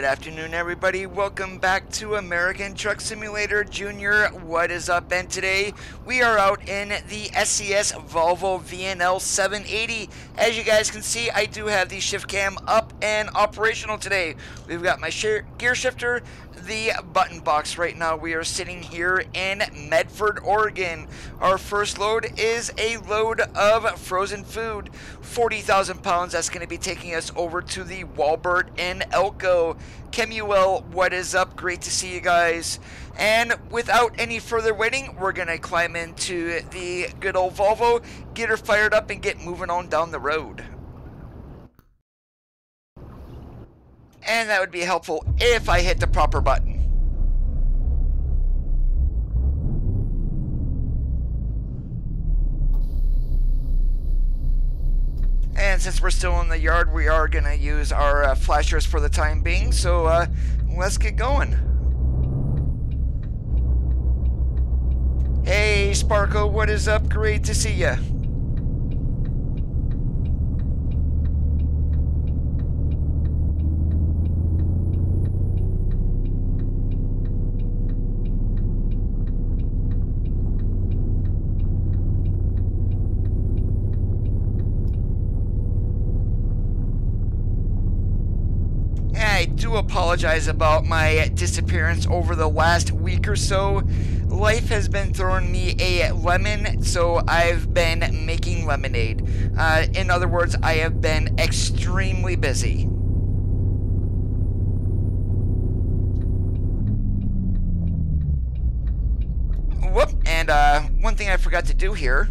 afternoon, everybody. Welcome back to American Truck Simulator Junior. What is up? And today we are out in the SCS Volvo VNL 780. As you guys can see, I do have the shift cam up and operational today. We've got my gear shifter, the button box. Right now we are sitting here in Medford, Oregon. Our first load is a load of frozen food, 40,000 pounds. That's going to be taking us over to the Walbert in Elko. Kemuel, what is up? Great to see you guys. And without any further waiting, we're going to climb into the good old Volvo, get her fired up, and get moving on down the road. And that would be helpful if I hit the proper button. And since we're still in the yard, we are going to use our flashers for the time being. So let's get going. Hey, Sparko, what is up? Great to see ya. I do apologize about my disappearance over the last week or so. Life has been throwing me a lemon, so I've been making lemonade. In other words, I have been extremely busy. Whoop, and one thing I forgot to do here.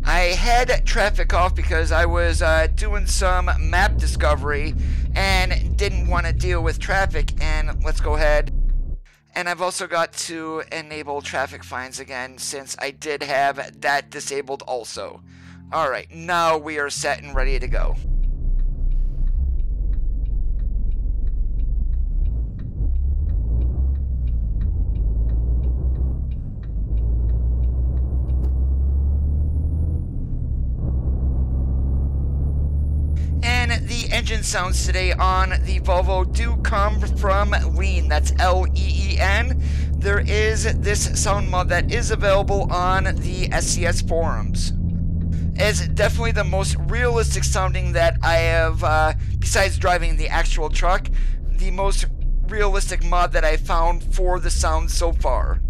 I had traffic off because I was doing some map discovery and didn't want to deal with traffic. And let's go ahead. And I've also got to enable traffic fines again since I did have that disabled also. Alright, now we are set and ready to go. And the engine sounds today on the Volvo do come from Lean. That's L-E-E-N. There is this sound mod that is available on the SCS forums. It's definitely the most realistic sounding that I have, besides driving the actual truck, the most realistic mod that I found for the sound so far.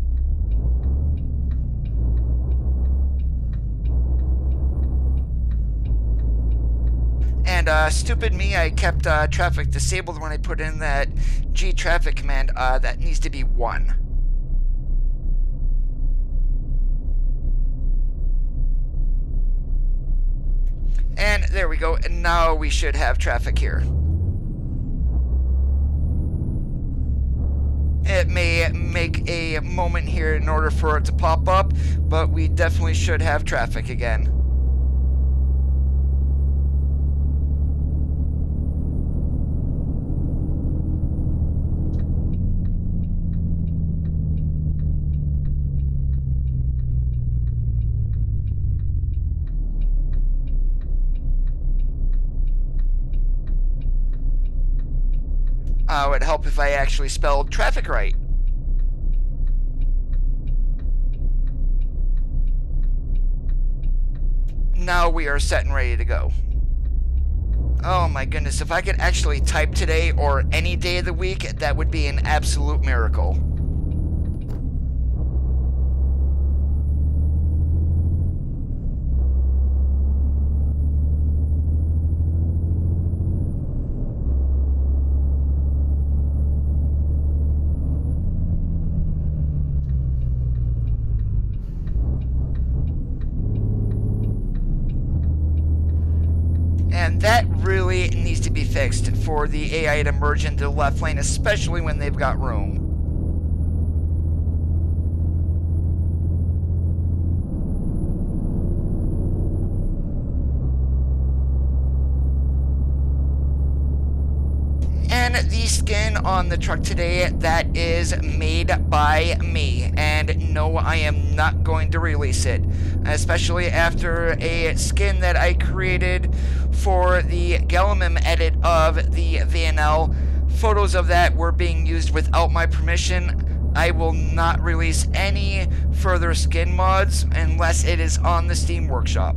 And stupid me, I kept traffic disabled when I put in that G traffic command. That needs to be 1. And there we go. And now we should have traffic here. It may make a moment here in order for it to pop up, but we definitely should have traffic again. It would help if I actually spelled traffic right. Now we are set and ready to go. Oh my goodness, if I could actually type today or any day of the week, that would be an absolute miracle. And that really needs to be fixed for the AI to merge into the left lane, especially when they've got room. And the skin on the truck today that is made by me, and no, I am not going to release it, especially after a skin that I created for the Gallimum edit of the VNL. Photos of that were being used without my permission. I will not release any further skin mods unless it is on the Steam Workshop.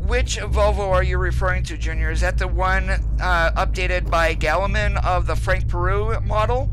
Which Volvo are you referring to, Junior? Is that the one updated by Gallimum of the Frank Peru model?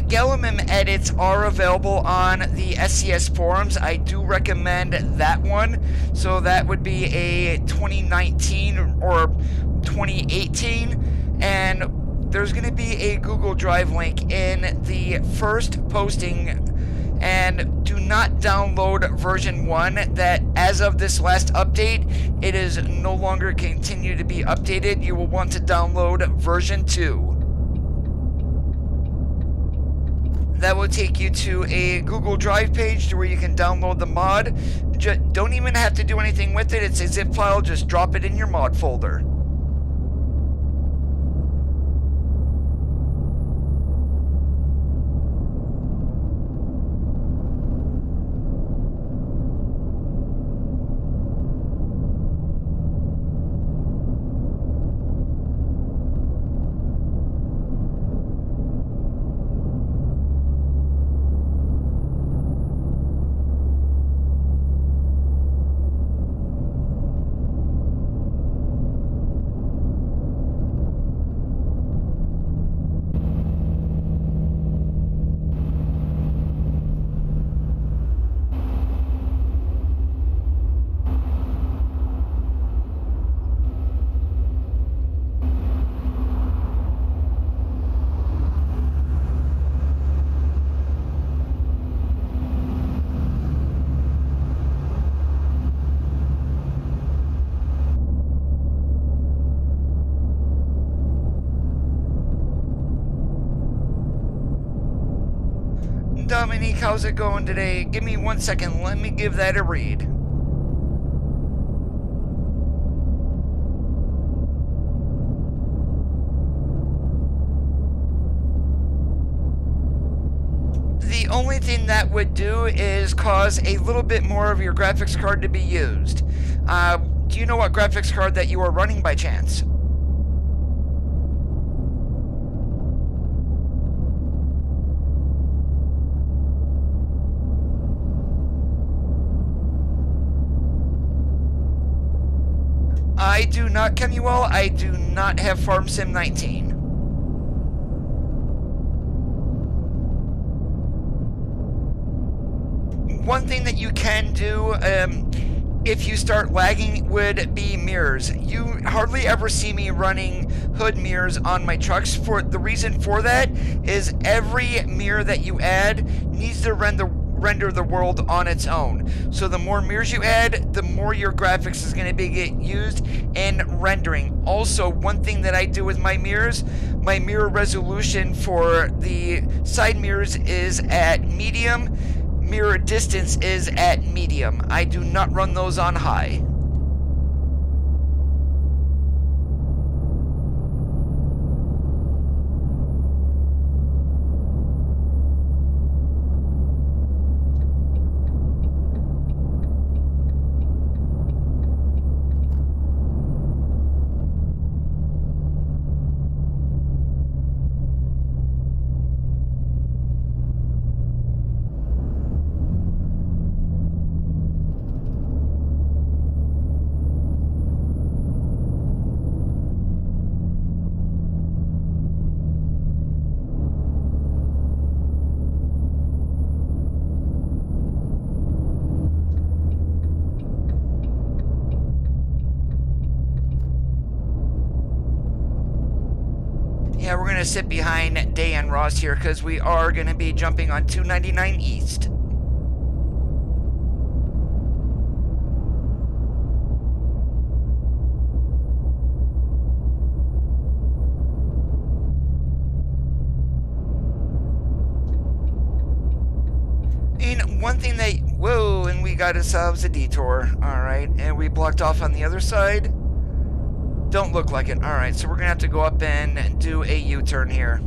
Gallimum edits are available on the SCS forums. I do recommend that one. So that would be a 2019 or 2018, and there's going to be a Google Drive link in the first posting. And do not download version 1. That, as of this last update, it is no longer continue to be updated. You will want to download version 2. That will take you to a Google Drive page to where you can download the mod. Don't even have to do anything with it. It's a zip file. Just drop it in your mod folder. Dominique, how's it going today? Give me 1 second, let me give that a read. The only thing thing that would do is cause a little bit more of your graphics card to be used. Do you know what graphics card that you are running by chance? I do not, Kemuel. I do not have Farm Sim 19. One thing that you can do, if you start lagging, would be mirrors. You hardly ever see me running hood mirrors on my trucks. For the reason for that is every mirror that you add needs to render the world on its own. So the more mirrors you add, the more your graphics is going to be used in rendering. Also, one thing that I do with my mirrors, my mirror resolution for the side mirrors is at medium. Mirror distance is at medium. I do not run those on high. Yeah, we're going to sit behind Day and Ross here because we are going to be jumping on 299 East. And one thing that... Whoa, and we got ourselves a detour. Alright, and we blocked off on the other side. Don't look like it. Alright, so we're going to have to go up and do a U-turn here.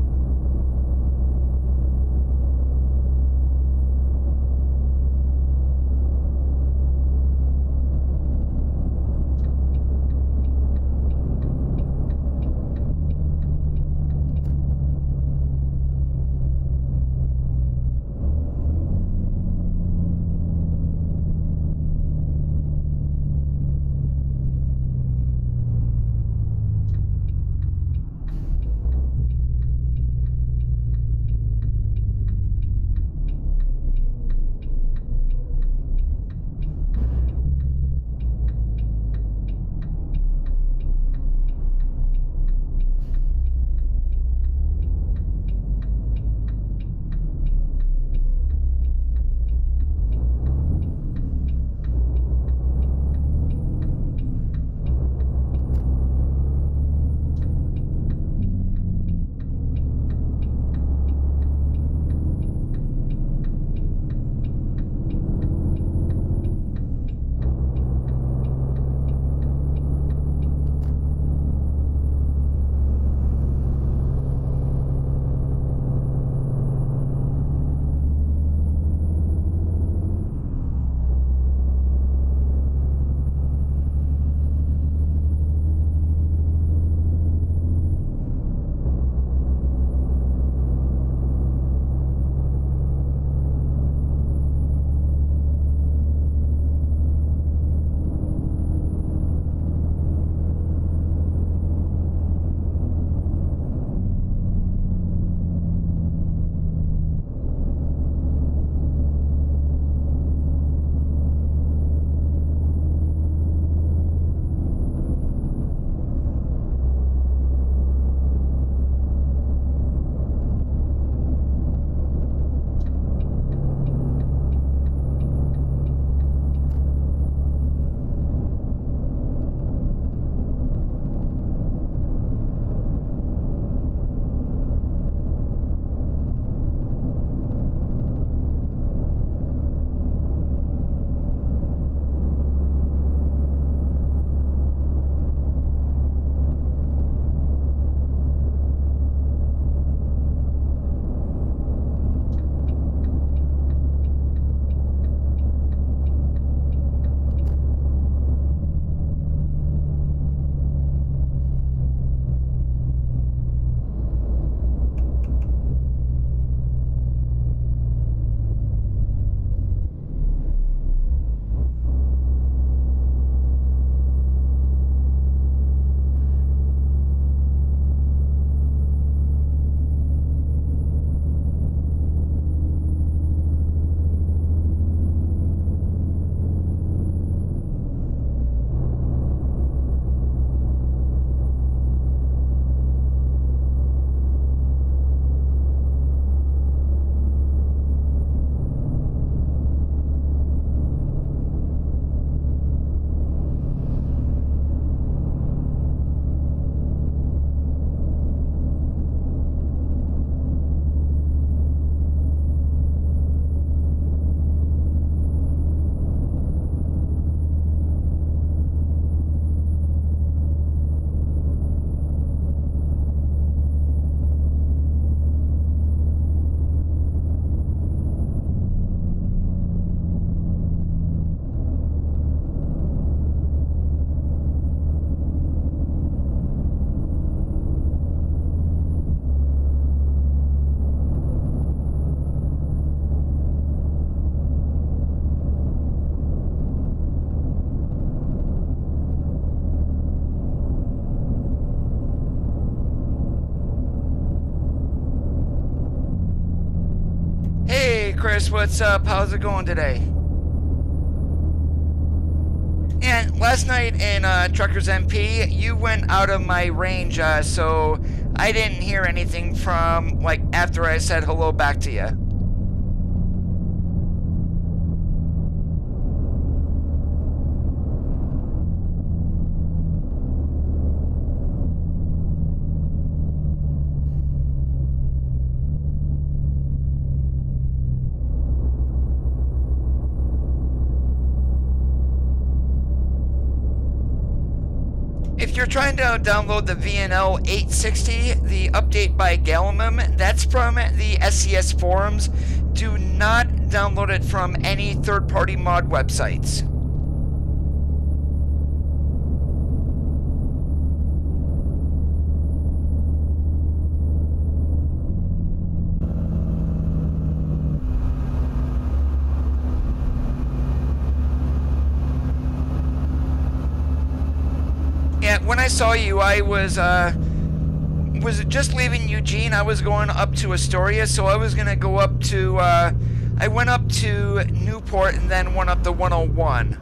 Chris, what's up? How's it going today? And last night in Truckers MP, you went out of my range, so I didn't hear anything from, like, after I said hello back to you. If you're trying to download the VNL 860, the update by Galamum, that's from the SES forums. Do not download it from any third-party mod websites. Yeah, when I saw you, I was just leaving Eugene. I was going up to Astoria, so I was gonna go up to, I went up to Newport and then went up the 101.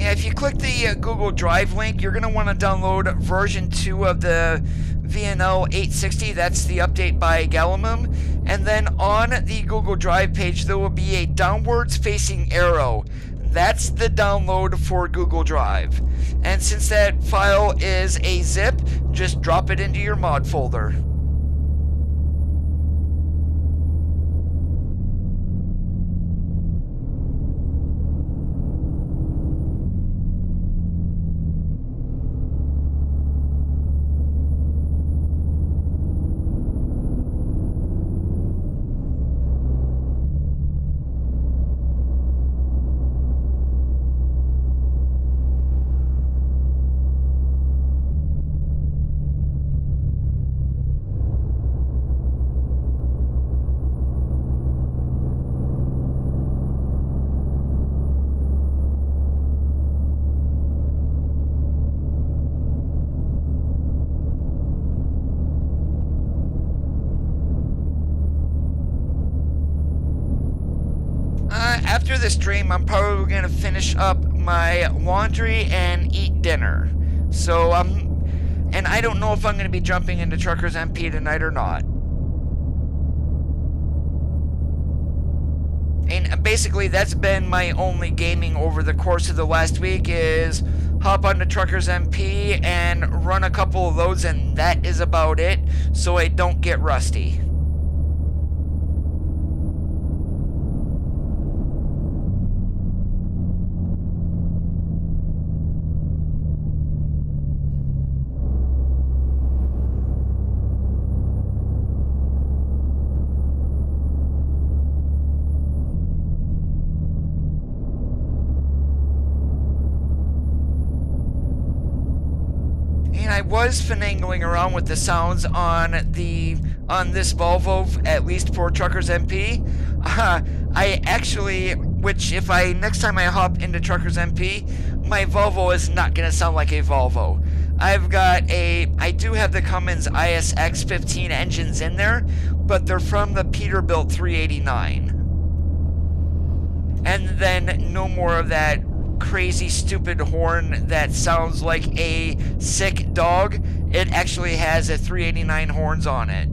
If you click the Google Drive link, you're going to want to download version 2 of the VNL 860. That's the update by Galamum. And then on the Google Drive page, there will be a downwards facing arrow. That's the download for Google Drive. And since that file is a zip, just drop it into your mod folder. After this stream, I'm probably going to finish up my laundry and eat dinner. So, and I don't know if I'm going to be jumping into Truckers MP tonight or not. And basically, that's been my only gaming over the course of the last week, is hop onto Truckers MP and run a couple of loads, and that is about it, so I don't get rusty. I was finagling around with the sounds on this Volvo, at least for Truckers MP. I actually, which if next time I hop into Truckers MP, my Volvo is not going to sound like a Volvo. I do have the Cummins ISX 15 engines in there, but they're from the Peterbilt 389. And then no more of that crazy stupid horn that sounds like a sick dog. It actually has a 389 horns on it.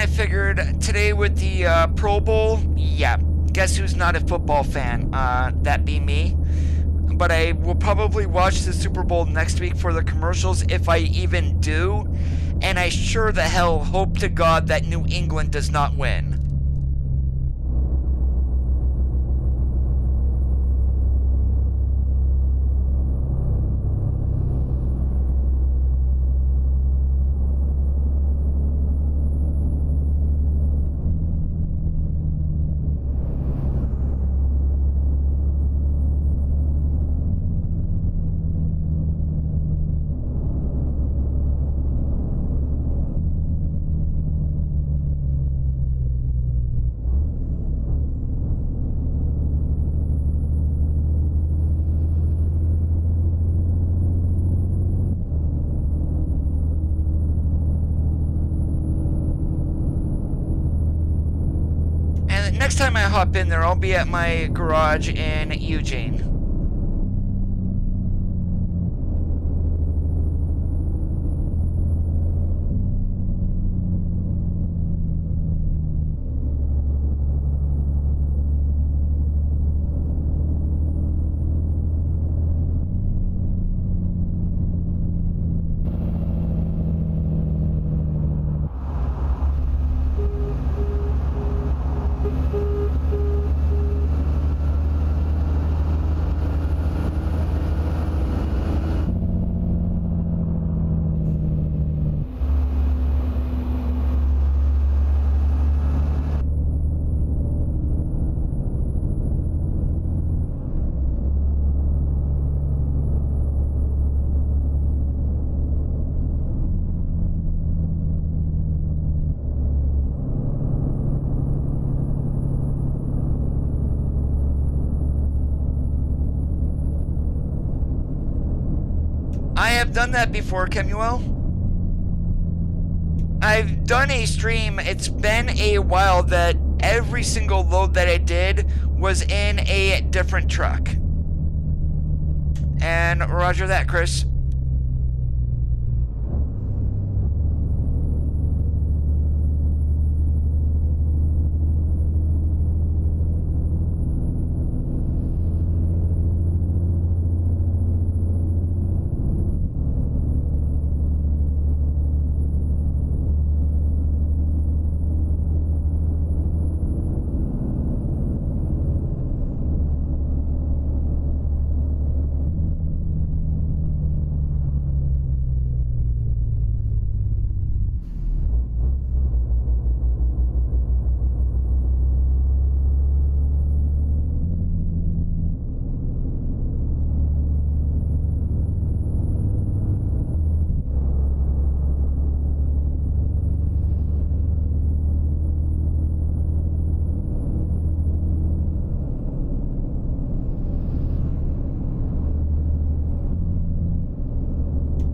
I figured today with the Pro Bowl, yeah, guess who's not a football fan? That be me. But I will probably watch the Super Bowl next week for the commercials if I even do. And I sure the hell hope to God that New England does not win. Next time I hop in there, I'll be at my garage in Eugene. I have done that before, Kemuel. I've done a stream. It's been a while that every single load that I did was in a different truck. And roger that, Chris.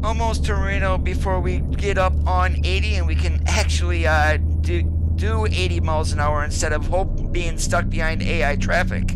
Almost to Reno before we get up on 80 and we can actually do 80 miles an hour instead of being stuck behind AI traffic.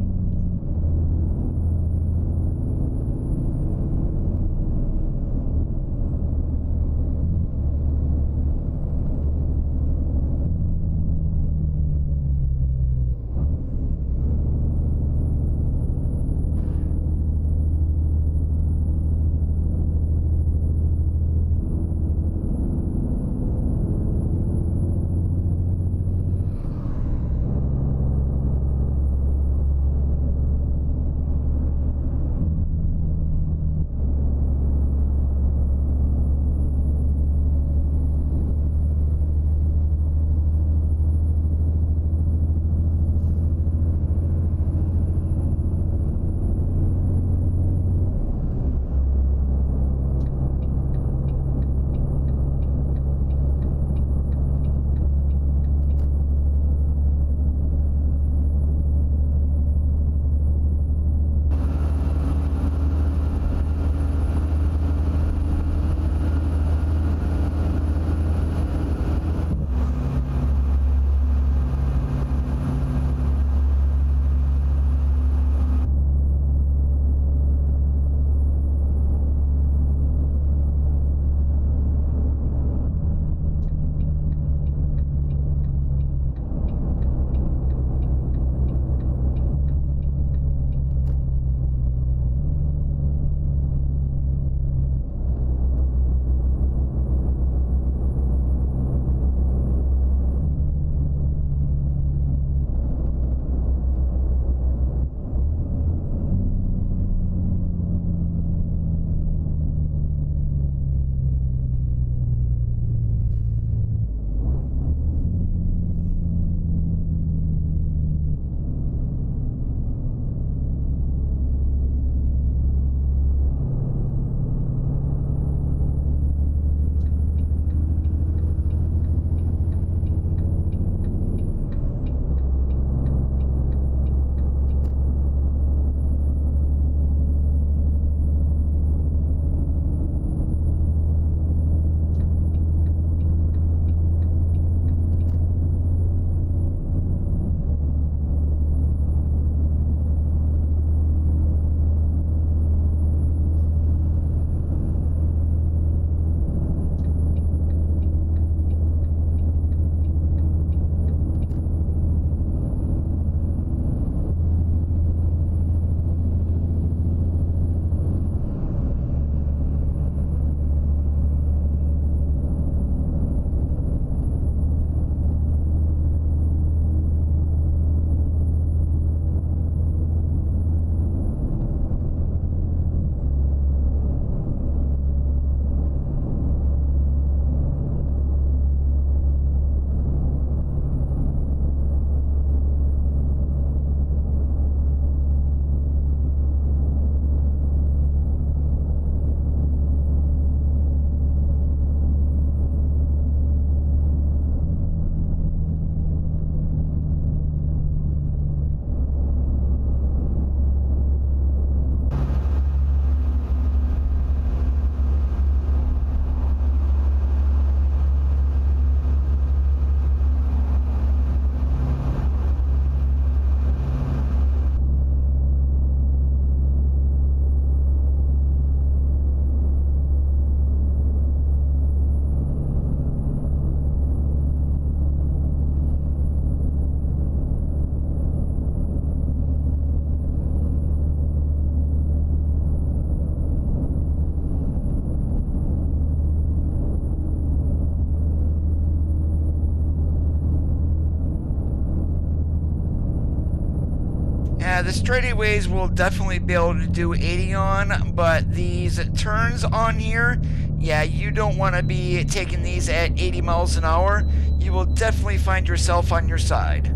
The straightaways will definitely be able to do 80 on, but these turns on here, yeah, you don't want to be taking these at 80 miles an hour. You will definitely find yourself on your side.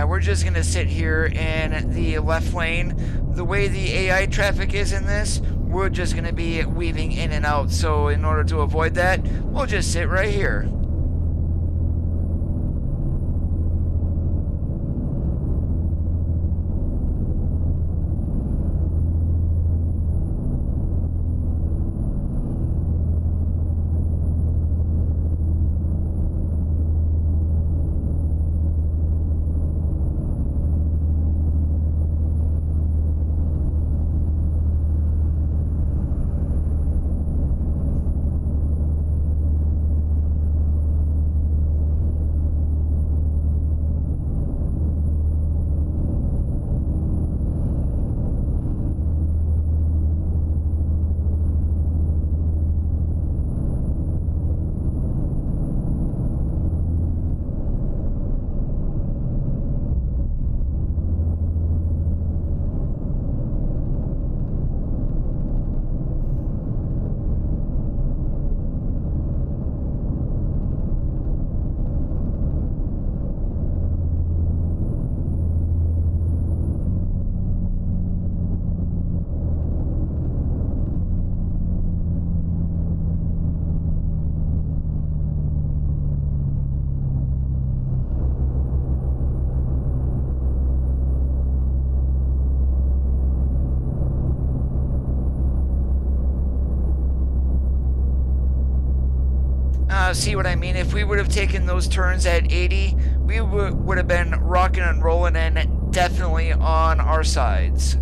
We're just going to sit here in the left lane. The way the AI traffic is in this, we're just going to be weaving in and out. So in order to avoid that, we'll just sit right here. See what I mean? If we would have taken those turns at 80, we would have been rocking and rolling and definitely on our sides.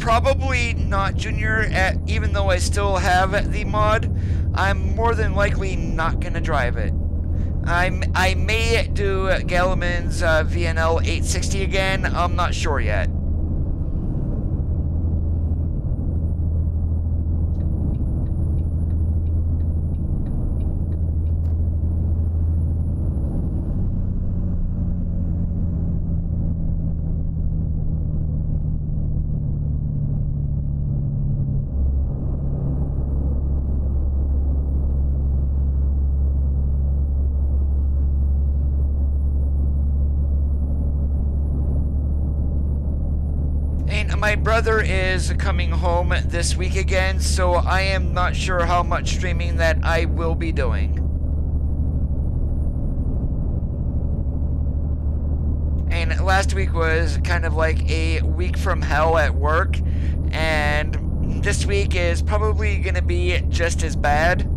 Probably not, Junior, even though I still have the mod. I'm more than likely not going to drive it. I may do Galliman's VNL 860 again. I'm not sure yet. My brother is coming home this week again, so I am not sure how much streaming that I will be doing. And last week was kind of like a week from hell at work, and this week is probably going to be just as bad.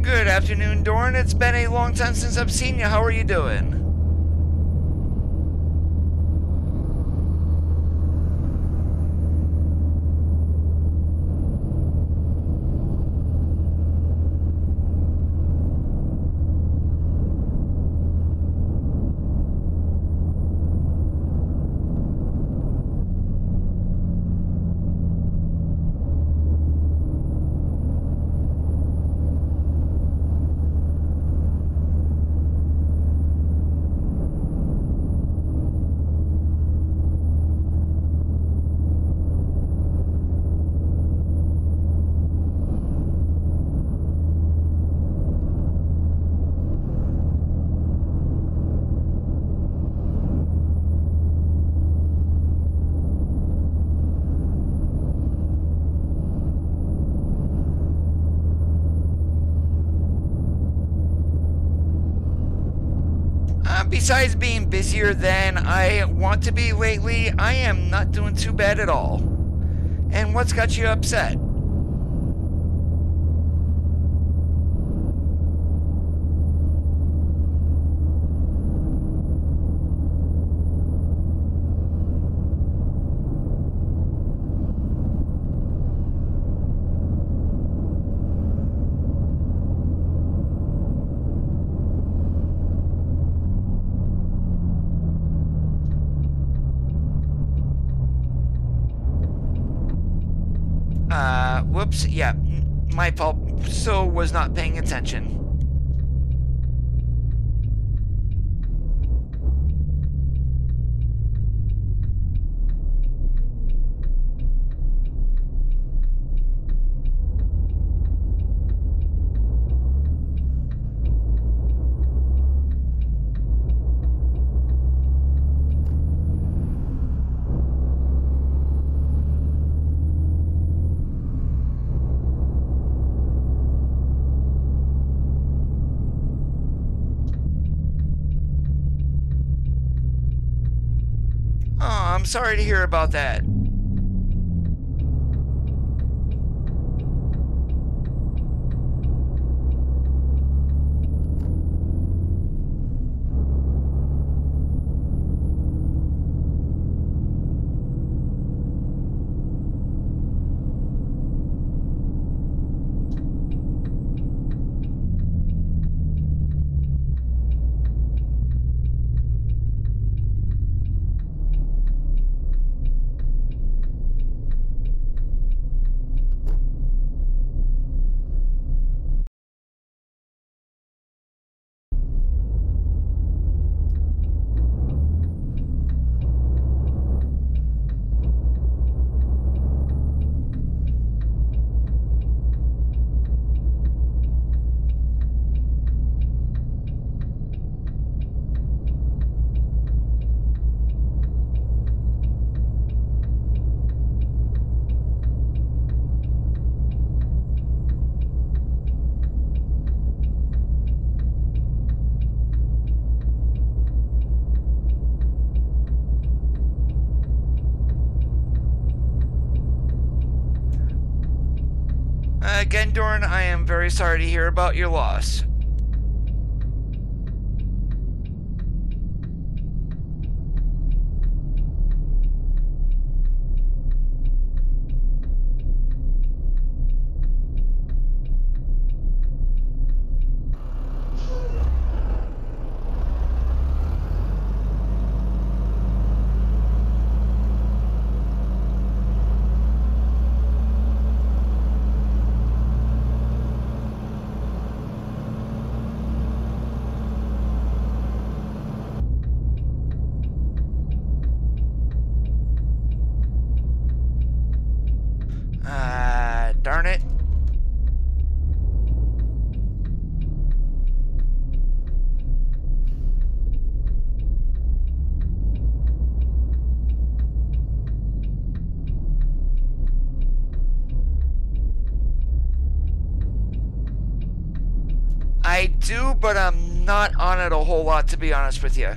Good afternoon, Dorn. It's been a long time since I've seen you. How are you doing? Besides being busier than I want to be lately, I am not doing too bad at all. And what's got you upset? Whoops, yeah, my fault. So was not paying attention. I'm sorry to hear about that. Again, Dorn, I am very sorry to hear about your loss. Darn it. I do, but I'm not on it a whole lot, to be honest with you.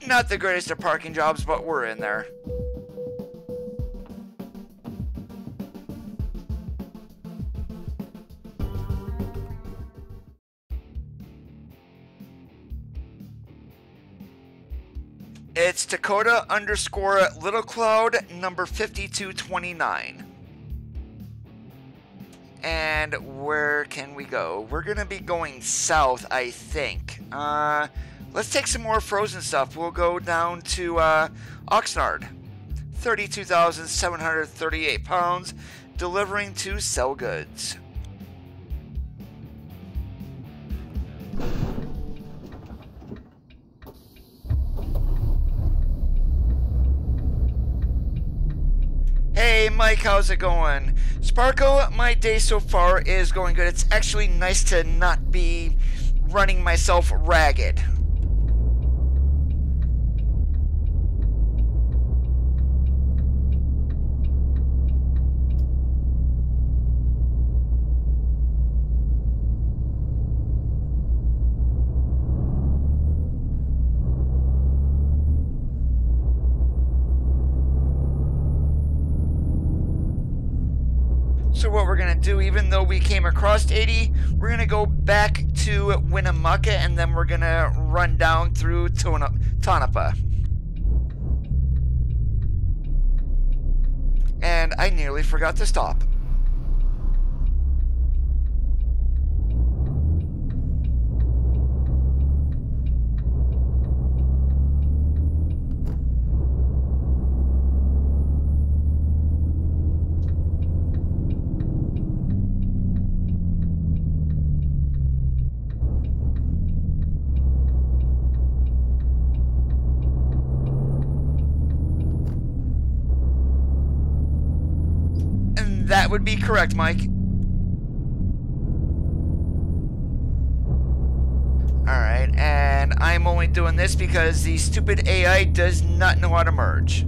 Not the greatest at parking jobs, but we're in there. It's Dakota_Little Cloud number 5229. And where can we go? We're gonna be going south, I think. Let's take some more frozen stuff. We'll go down to Oxnard. 32,738 pounds, delivering to Sell Goods. Hey Mike, how's it going? Sparkle, my day so far is going good. It's actually nice to not be running myself ragged. So what we're going to do, even though we came across 80, we're going to go back to Winnemucca, and then we're going to run down through Tonopah. And I nearly forgot to stop. That would be correct, Mike. Alright, and I'm only doing this because the stupid AI does not know how to merge.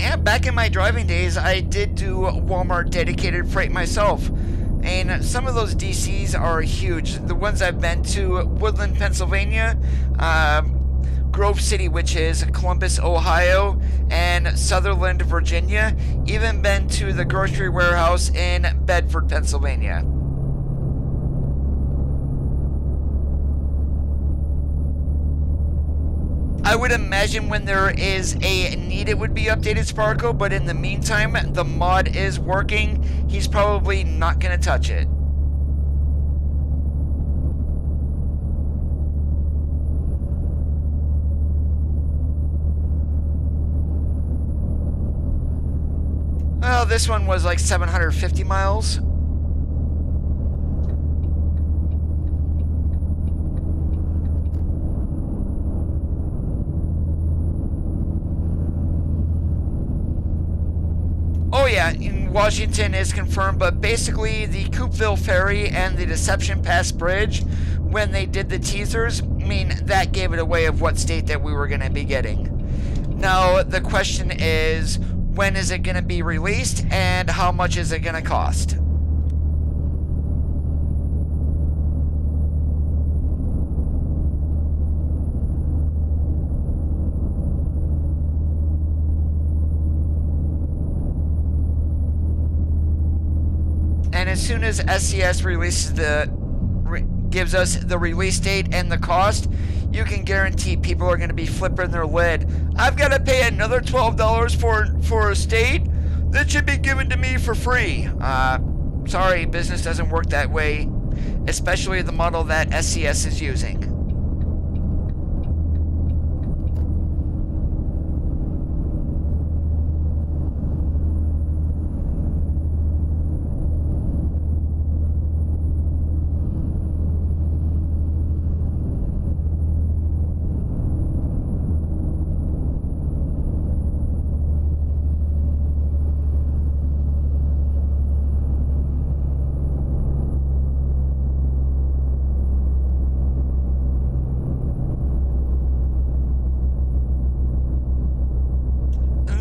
And back in my driving days, I did do Walmart dedicated freight myself. And some of those DCs are huge. The ones I've been to, Woodland, Pennsylvania, Grove City, which is Columbus, Ohio, and Sutherland, Virginia. Even been to the grocery warehouse in Bedford, Pennsylvania. I would imagine when there is a need it would be updated, Sparko, but in the meantime, the mod is working. He's probably not going to touch it. Well, this one was like 750 miles. Oh yeah, in Washington is confirmed, but basically the Coupeville Ferry and the Deception Pass Bridge, when they did the teasers, I mean, that gave it away of what state that we were going to be getting. Now, the question is, when is it going to be released, and how much is it going to cost? And as soon as SCS releases gives us the release date and the cost, you can guarantee people are going to be flipping their lid. I've got to pay another $12 for a state that should be given to me for free. Sorry, business doesn't work that way, especially the model that SCS is using.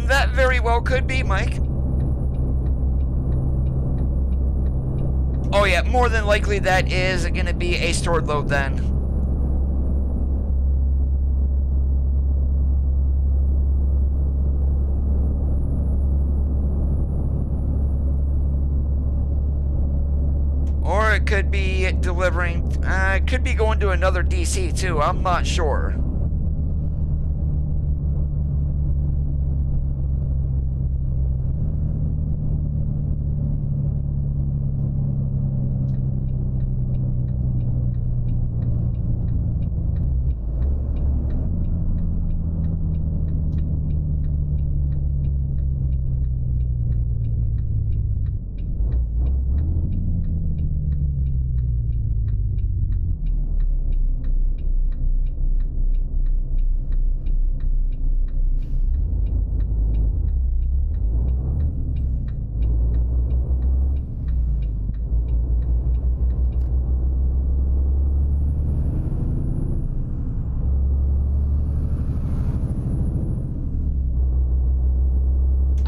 That very well could be, Mike. Oh yeah, more than likely that is going to be a stored load then. Or it could be delivering, it could be going to another DC too, I'm not sure.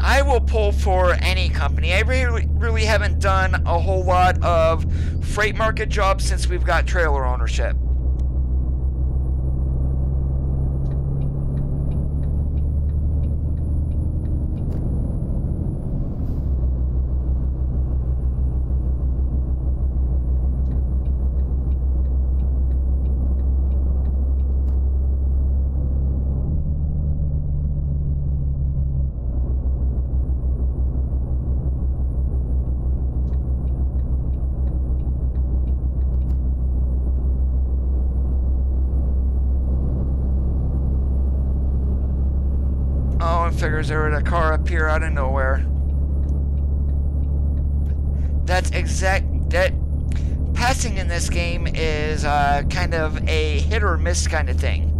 I will pull for any company. I really haven't done a whole lot of freight market jobs since we've got trailer ownership. Figures there was a car appear out of nowhere. That's exact. That passing in this game is kind of a hit or miss kind of thing.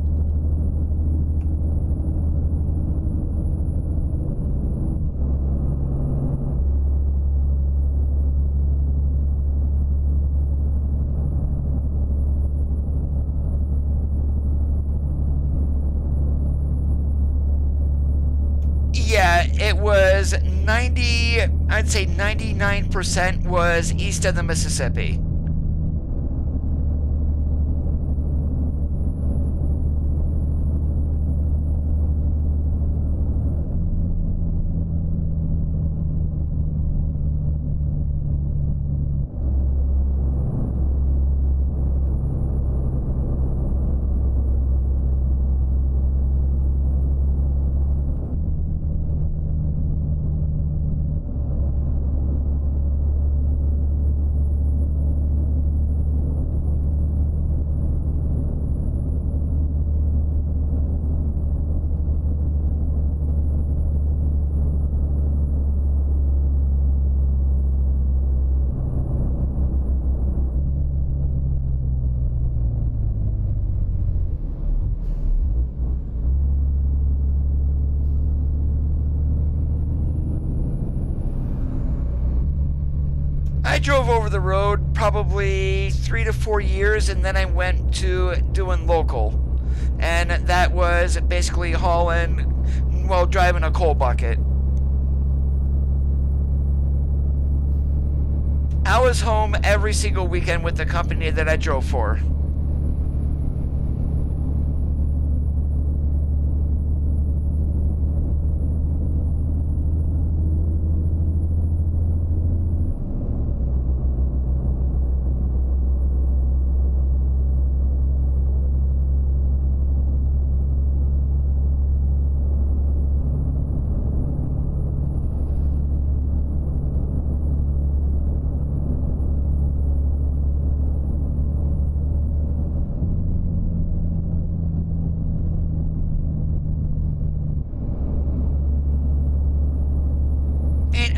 Yeah, it was 99% was east of the Mississippi. I drove over the road probably 3 to 4 years, and then I went to doing local. And that was basically hauling, well, driving a coal bucket. I was home every single weekend with the company that I drove for.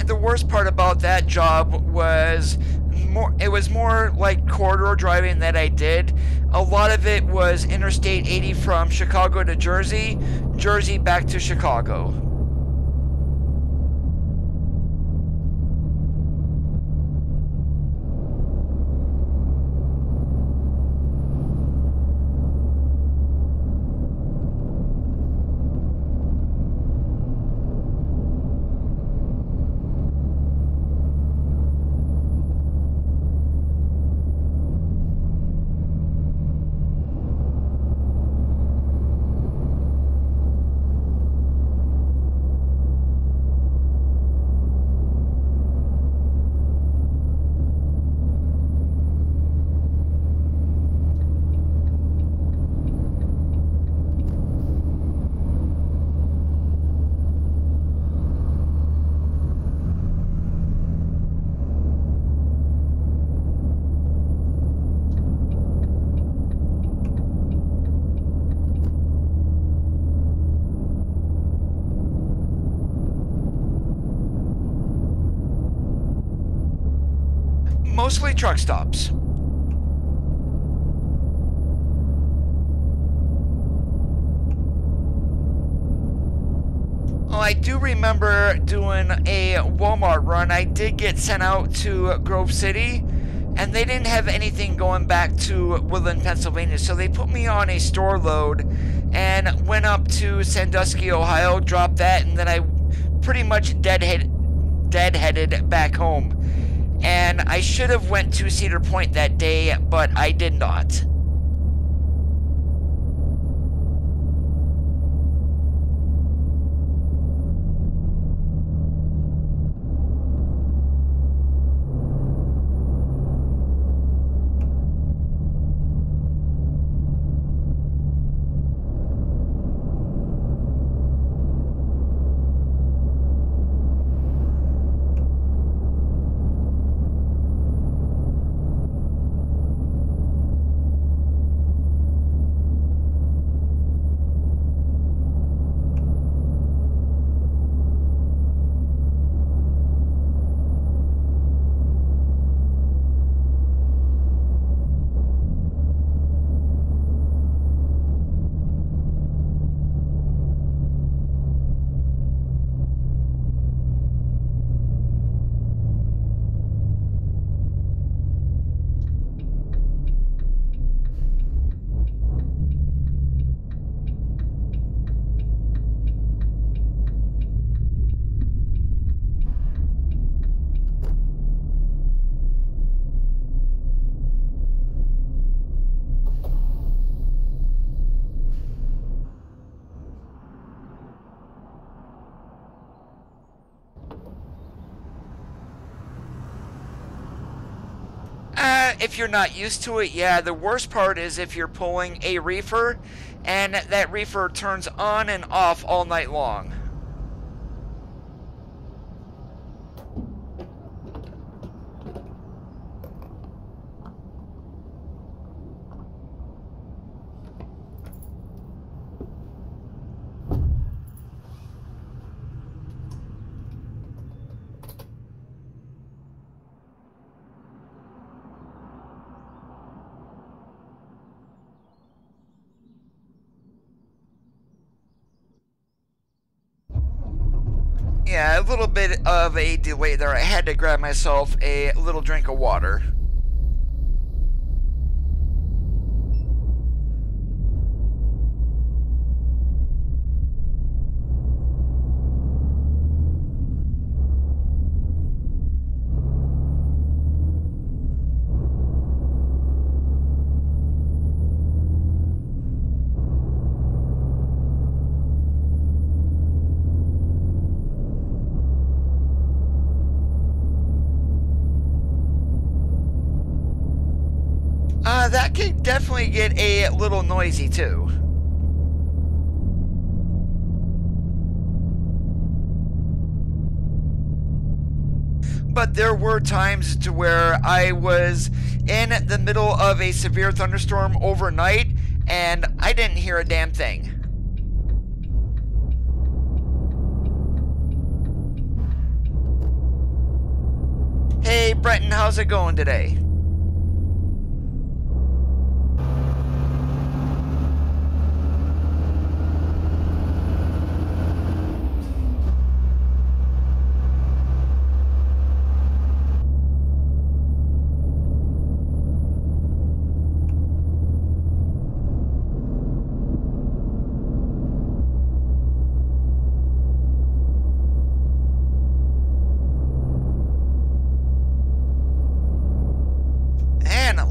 The worst part about that job was it was more like corridor driving that I did. A lot of it was Interstate 80 from Chicago to Jersey, Jersey back to Chicago. Mostly truck stops. Oh, I do remember doing a Walmart run. I did get sent out to Grove City, and they didn't have anything going back to Woodland, Pennsylvania, so they put me on a store load and went up to Sandusky, Ohio, dropped that, and then I pretty much deadheaded back home. And I should have went to Cedar Point that day, but I did not. If you're not used to it, yeah, the worst part is if you're pulling a reefer and that reefer turns on and off all night long. Yeah, a little bit of a delay there. I had to grab myself a little drink of water. That could definitely get a little noisy too. But there were times to where I was in the middle of a severe thunderstorm overnight and I didn't hear a damn thing. Hey Brenton, how's it going today?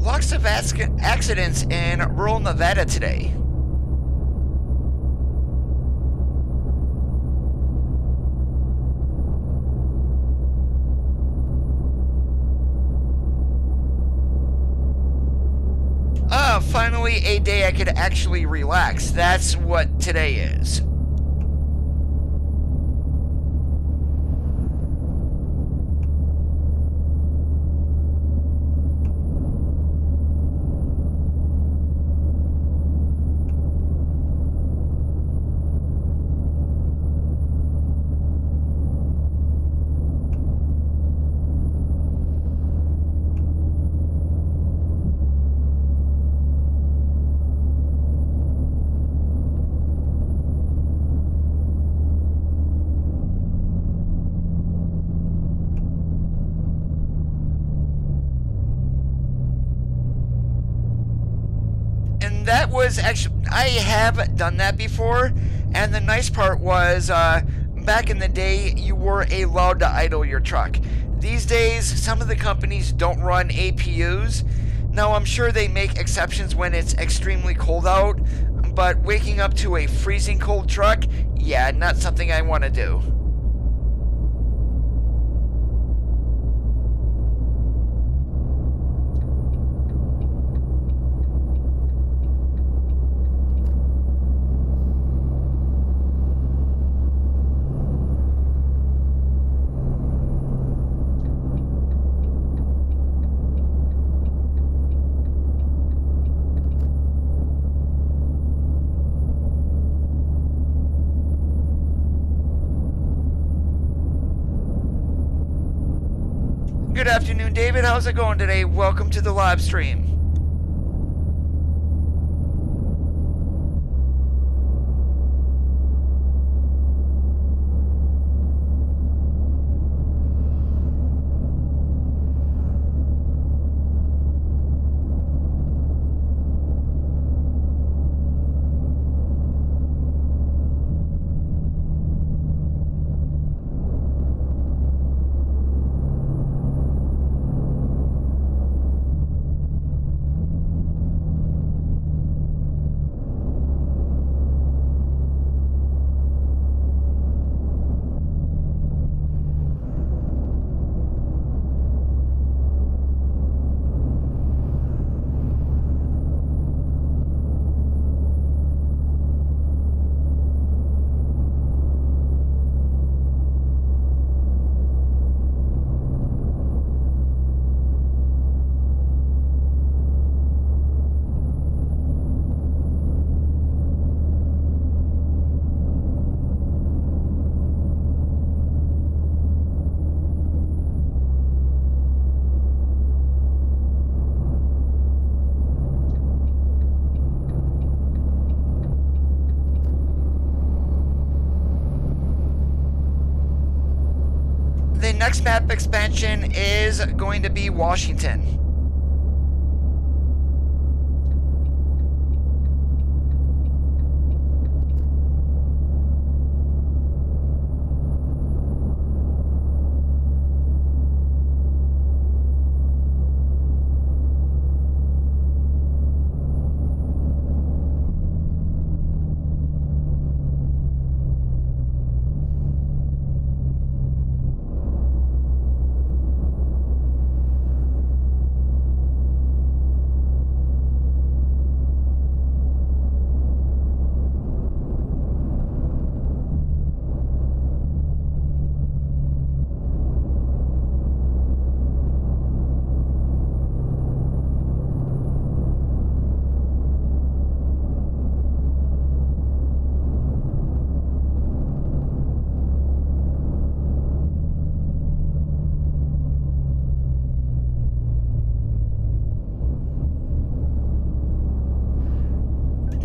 Lots of accidents in rural Nevada today. Finally a day I could actually relax. That's what today is. That was actually, I have done that before, and the nice part was, back in the day, you were allowed to idle your truck. These days, some of the companies don't run APUs. Now, I'm sure they make exceptions when it's extremely cold out, but waking up to a freezing cold truck, yeah, not something I want to do. Good afternoon, David. How's it going today? Welcome to the live stream. the next map expansion is going to be Washington.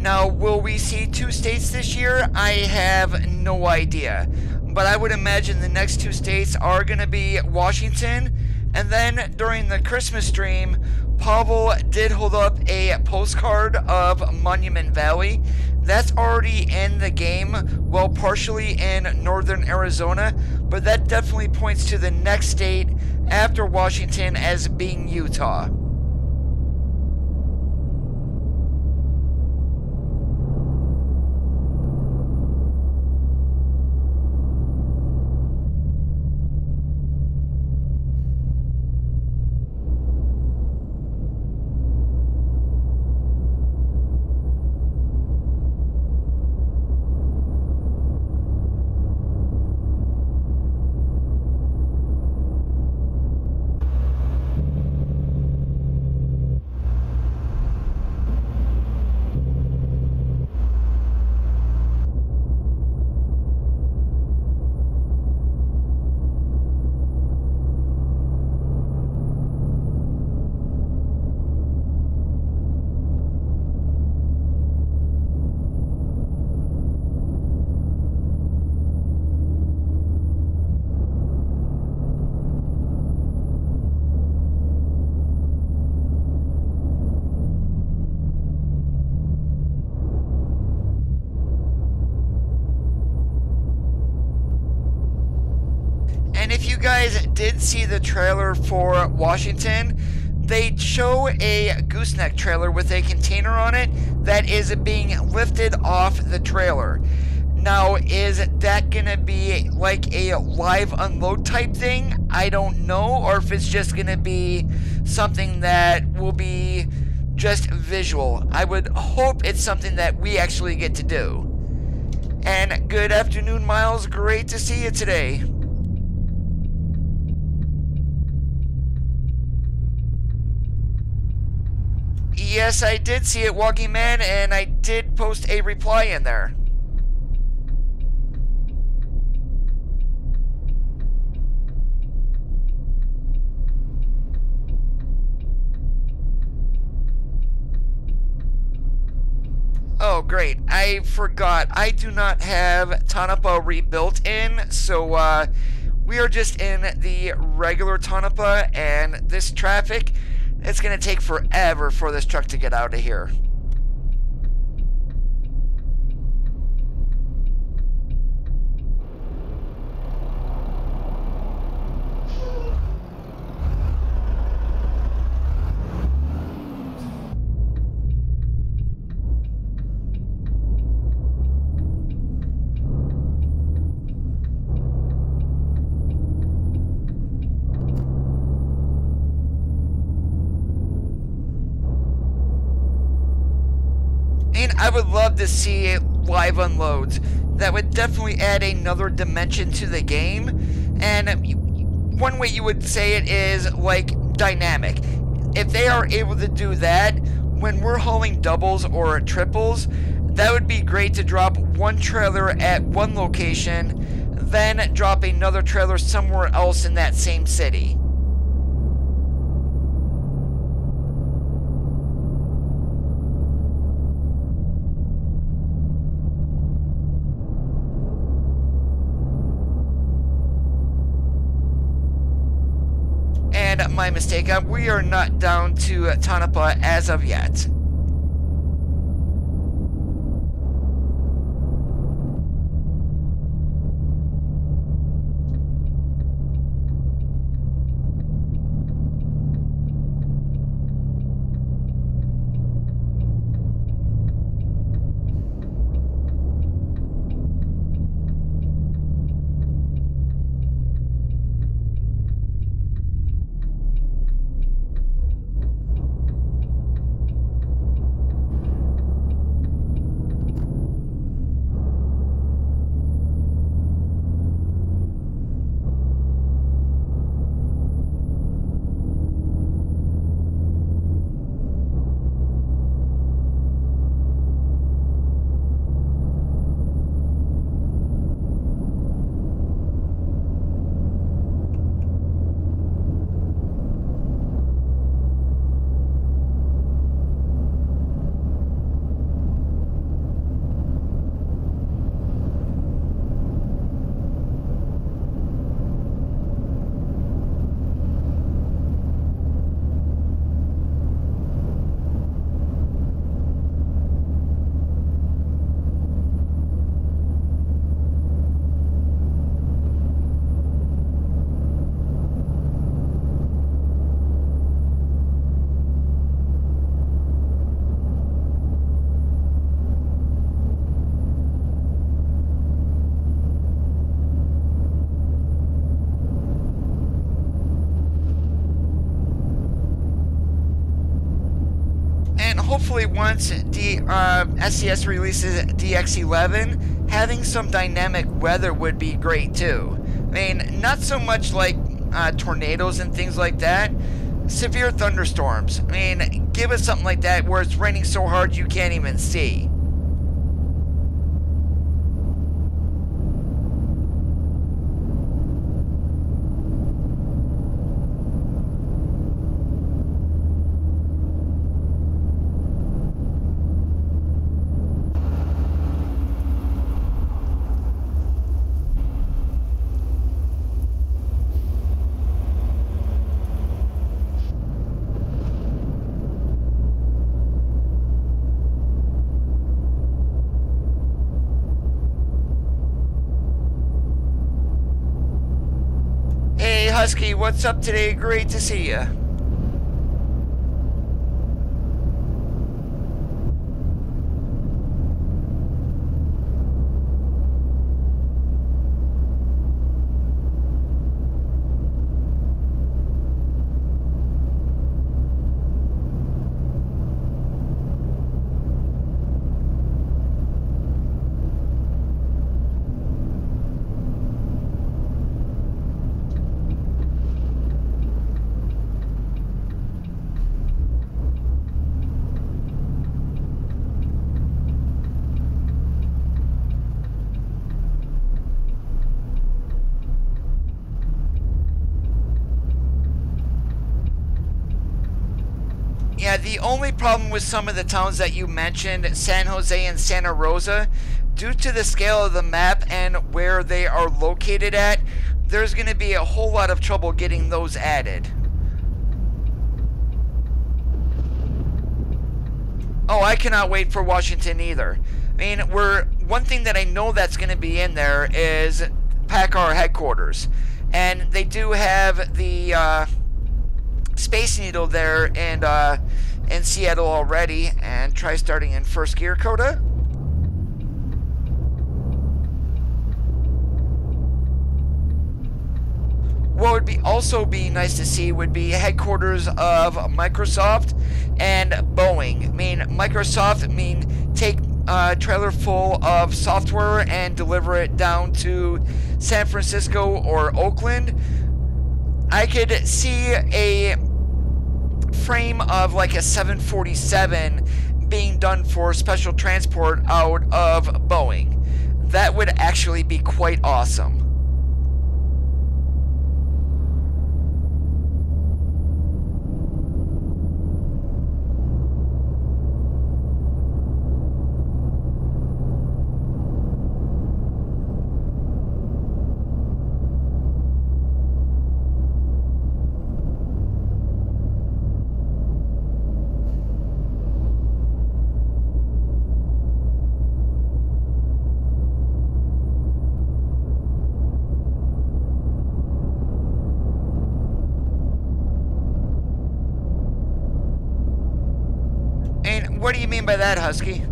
Now, will we see 2 states this year? I have no idea. But I would imagine the next 2 states are going to be Washington. And then during the Christmas stream, Pavel did hold up a postcard of Monument Valley. That's already in the game, well, partially in northern Arizona. But that definitely points to the next state after Washington as being Utah. And if you guys did see the trailer for Washington, they show a gooseneck trailer with a container on it that is being lifted off the trailer. Now, is that gonna be like a live unload type thing? I don't know, or if it's just gonna be something that will be just visual. I would hope it's something that we actually get to do. And good afternoon, Miles. Great to see you today. Yes, I did see it, Walking Man, and I did post a reply in there. Oh, great. I forgot. I do not have Tonopah rebuilt in, so we are just in the regular Tonopah, and this traffic, it's going to take forever for this truck to get out of here. I would love to see live unloads. That would definitely add another dimension to the game. And one way you would say it is like dynamic. If they are able to do that when we're hauling doubles or triples, that would be great to drop one trailer at one location, then drop another trailer somewhere else in that same city. and my mistake. We are not down to Tonopah as of yet. Hopefully once SES releases DX11, having some dynamic weather would be great too. I mean, not so much like tornadoes and things like that. Severe thunderstorms. I mean, give us something like that where it's raining so hard you can't even see. Husky, what's up today? Great to see you. Yeah, the only problem with some of the towns that you mentioned, San Jose and Santa Rosa, due to the scale of the map and where they are located at, there's going to be a whole lot of trouble getting those added. Oh, I cannot wait for Washington either. I mean, one thing that I know that's going to be in there is TrackIR headquarters. And they do have the Space Needle there in Seattle already. And try starting in first gear, Coda. What would also be nice to see would be headquarters of Microsoft and Boeing. I mean, Microsoft, take a trailer full of software and deliver it down to San Francisco or Oakland. I could see a frame of like a 747 being done for special transport out of Boeing. That would actually be quite awesome. What do you mean by that, Husky?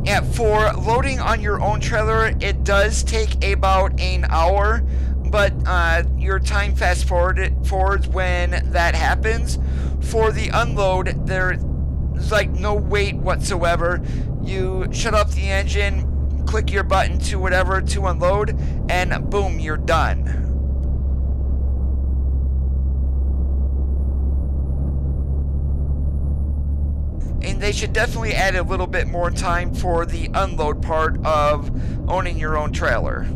Yeah, for loading on your own trailer, it does take about an hour, but your time fast forwards when that happens. For the unload, there's like no wait whatsoever. You shut off the engine, click your button to whatever to unload, and boom, you're done. And they should definitely add a little bit more time for the unload part of owning your own trailer.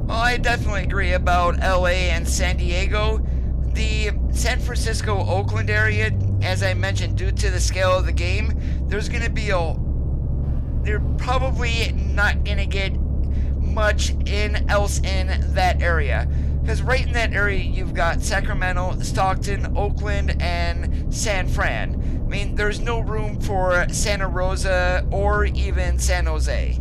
I definitely agree about LA and San Diego. The San Francisco, Oakland area, as I mentioned, due to the scale of the game, they're probably not gonna get much else in that area. Because right in that area, you've got Sacramento, Stockton, Oakland, and San Fran. I mean, there's no room for Santa Rosa or even San Jose.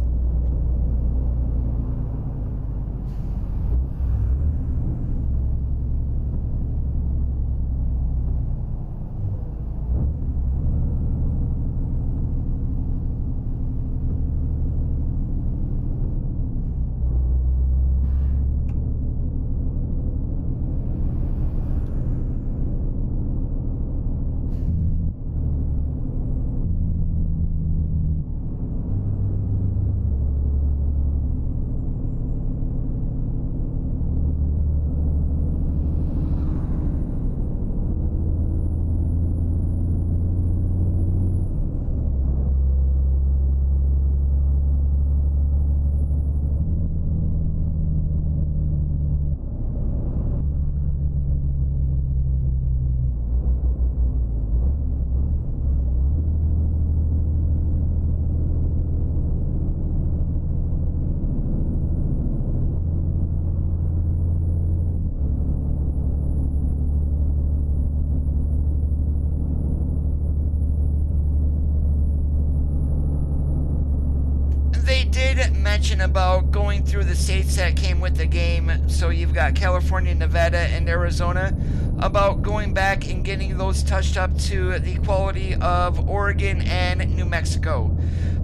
mention about going through the states that came with the game. So you've got California, Nevada, and Arizona. About going back and getting those touched up to the quality of Oregon and New Mexico.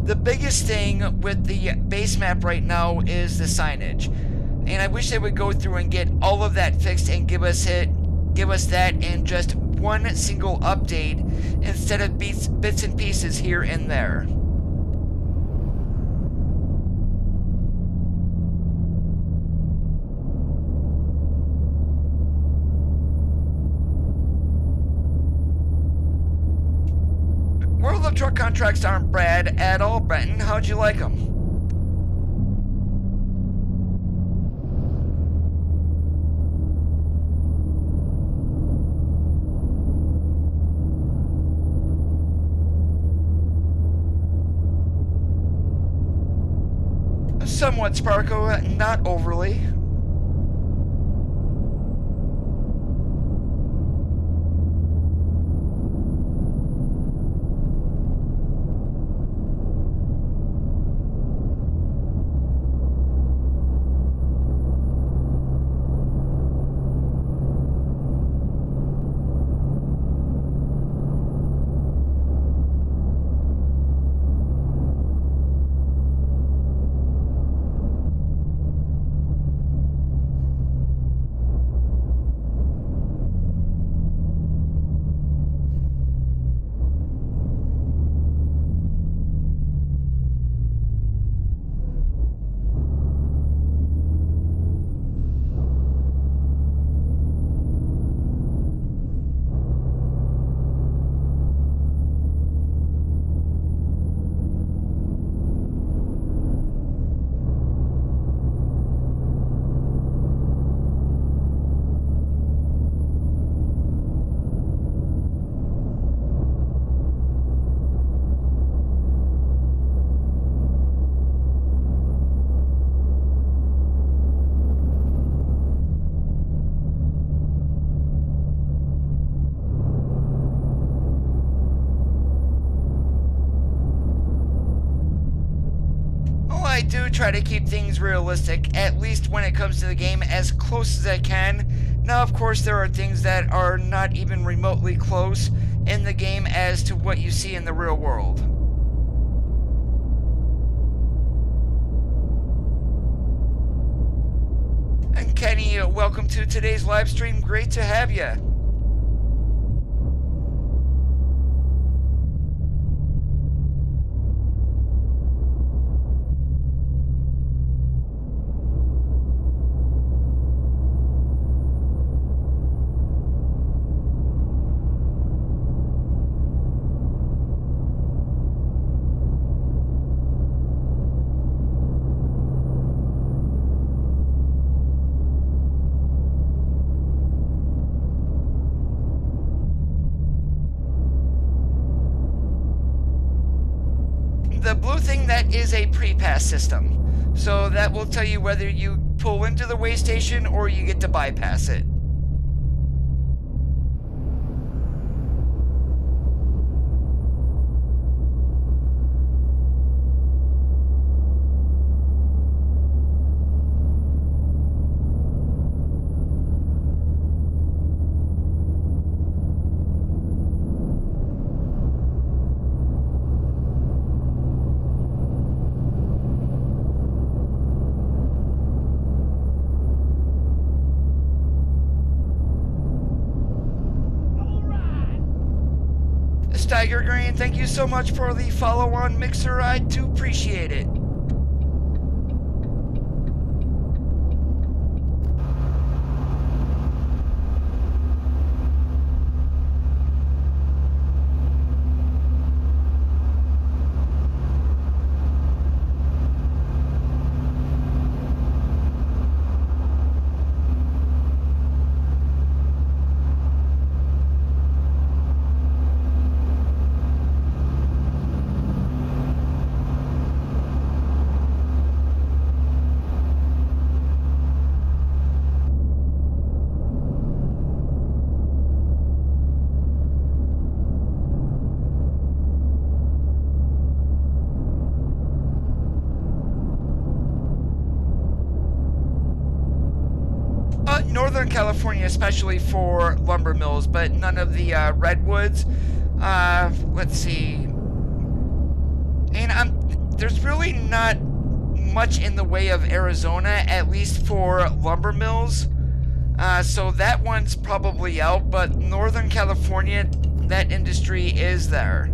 The biggest thing with the base map right now is the signage. And I wish they would go through and get all of that fixed and give us that in just one single update instead of bits and pieces here and there. World of Truck contracts aren't bad at all, Brenton. How'd you like them? Somewhat, Sparko, not overly. I do try to keep things realistic, at least when it comes to the game, as close as I can. Now, of course, there are things that are not even remotely close in the game as to what you see in the real world. And Kenny, welcome to today's live stream. Great to have you. The blue thing, that is a pre-pass system. So that will tell you whether you pull into the way station or you get to bypass it. Tiger Green, thank you so much for the follow on Mixer. I do appreciate it. California, especially for lumber mills, but none of the redwoods. Let's see. And there's really not much in the way of Arizona, at least for lumber mills. So that one's probably out, but Northern California, that industry is there.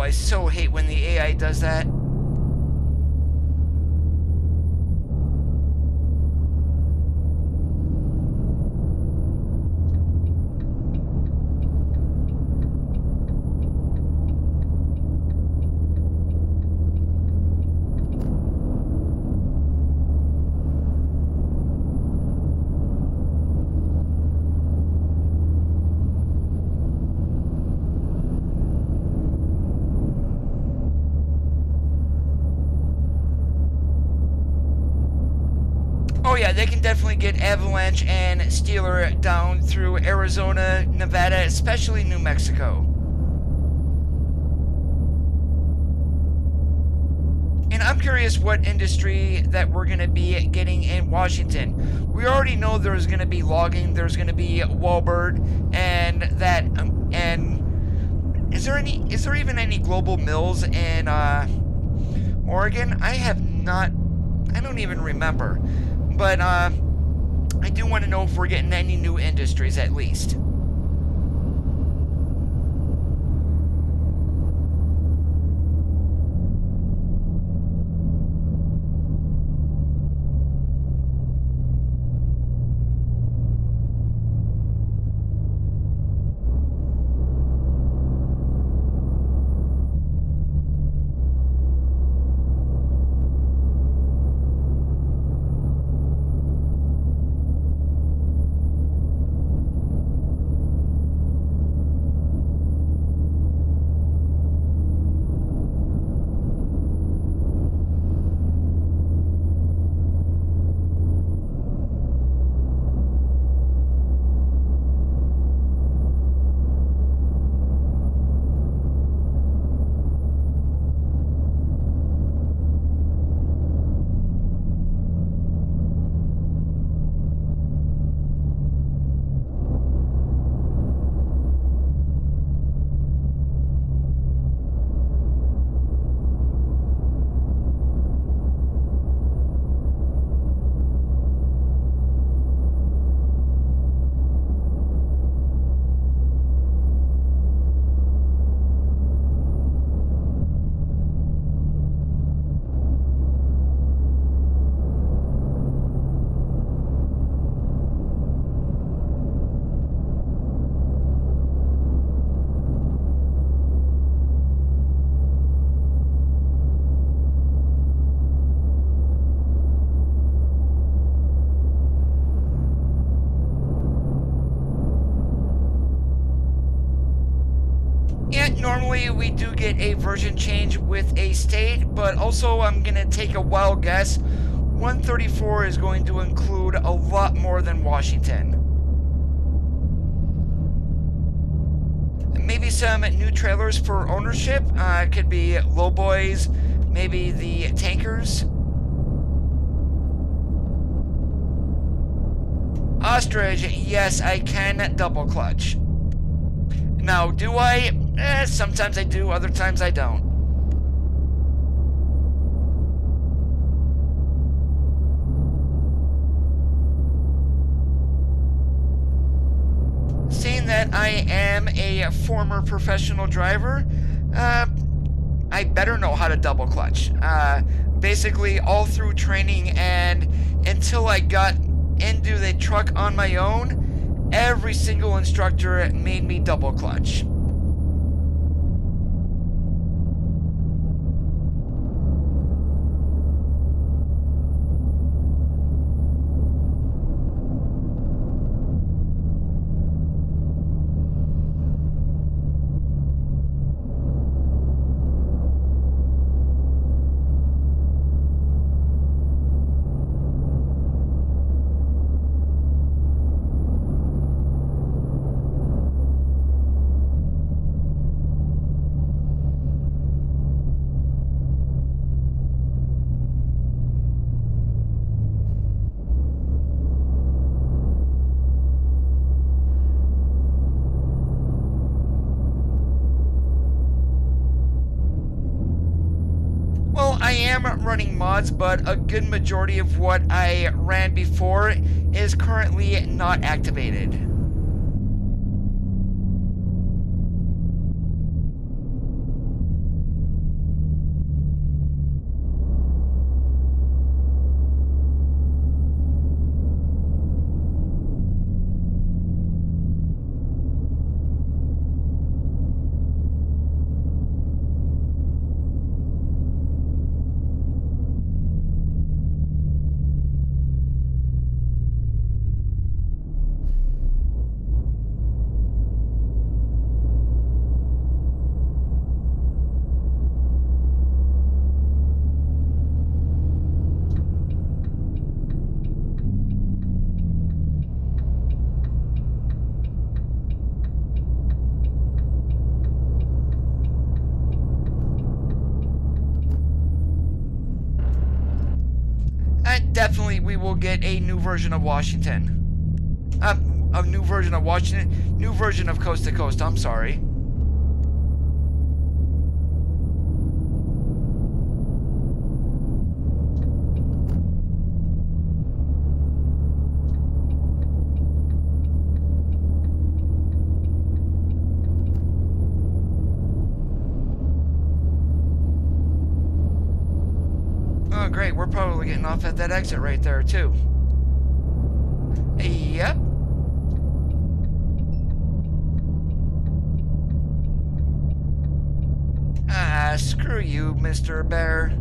I so hate when the AI does that. Oh yeah, they can definitely get Avalanche and Steeler down through Arizona, Nevada, especially New Mexico. And I'm curious what industry that we're going to be getting in Washington. We already know there's going to be logging, there's going to be wallboard, and that. And is there even any global mills in Oregon? I don't even remember. But I do want to know if we're getting any new industries at least. Normally we do get a version change with a state, but also I'm going to take a wild guess. 134 is going to include a lot more than Washington. Maybe some new trailers for ownership. Could be lowboys, maybe the tankers. Ostrich, yes, I can double clutch. Now, do I Sometimes I do, other times I don't. Seeing that I am a former professional driver, I better know how to double clutch. Basically, all through training and until I got into the truck on my own, every single instructor made me double clutch. I am running mods, but a good majority of what I ran before is currently not activated. Definitely we will get a new version of Washington. A new version of Washington. New version of Coast to Coast, I'm sorry. Oh, great. We're probably getting off at that exit right there, too. Yep. Ah, screw you, Mr. Bear.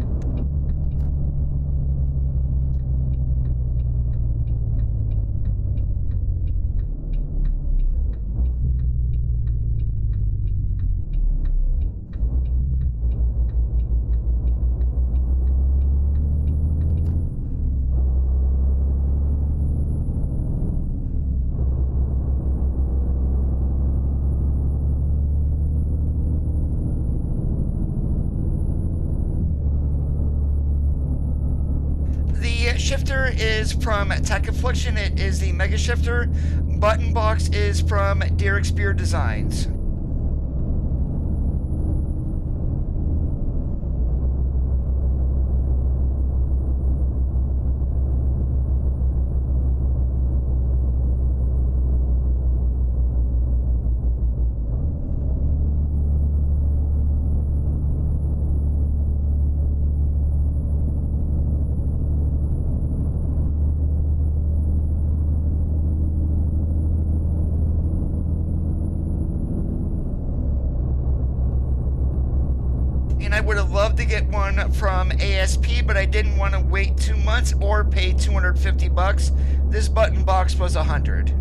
Shifter is from Affliction. It is the Mega Shifter. Button box is from Derek Spear Designs. I would have loved to get one from ASP, but I didn't want to wait 2 months or pay $250. This button box was $100.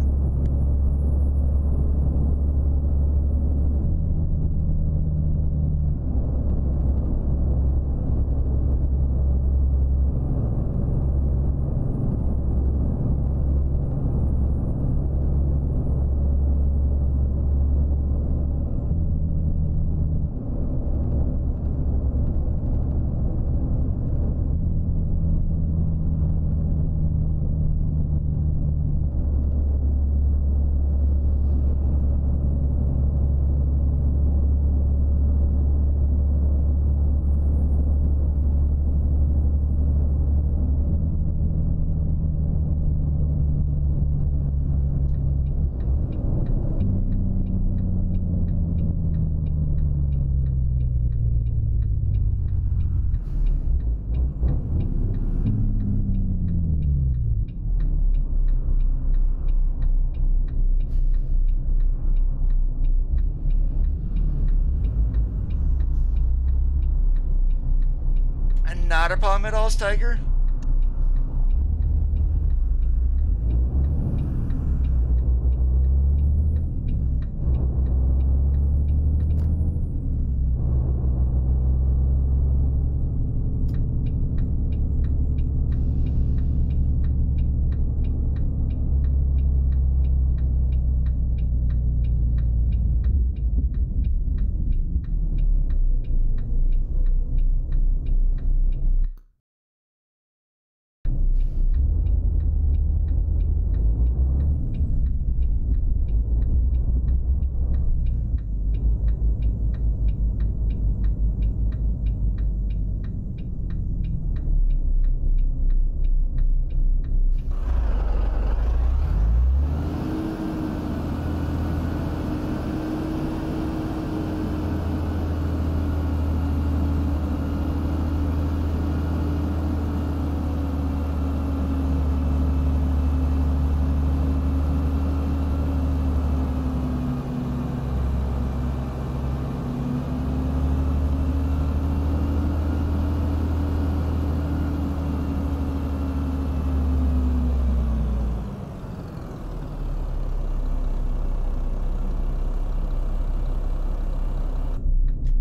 Not a problem at all, Steiger.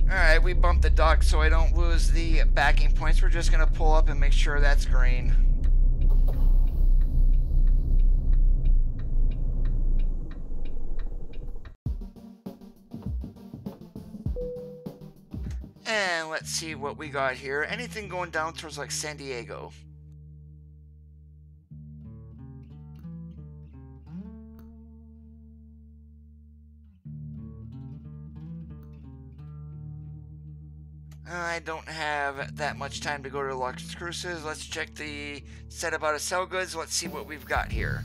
Alright, we bumped the dock so I don't lose the backing points. We're just going to pull up and make sure that's green. And let's see what we got here. Anything going down towards like San Diego? I don't have that much time to go to Las Cruces. Let's check the setup out of sell goods. Let's see what we've got here.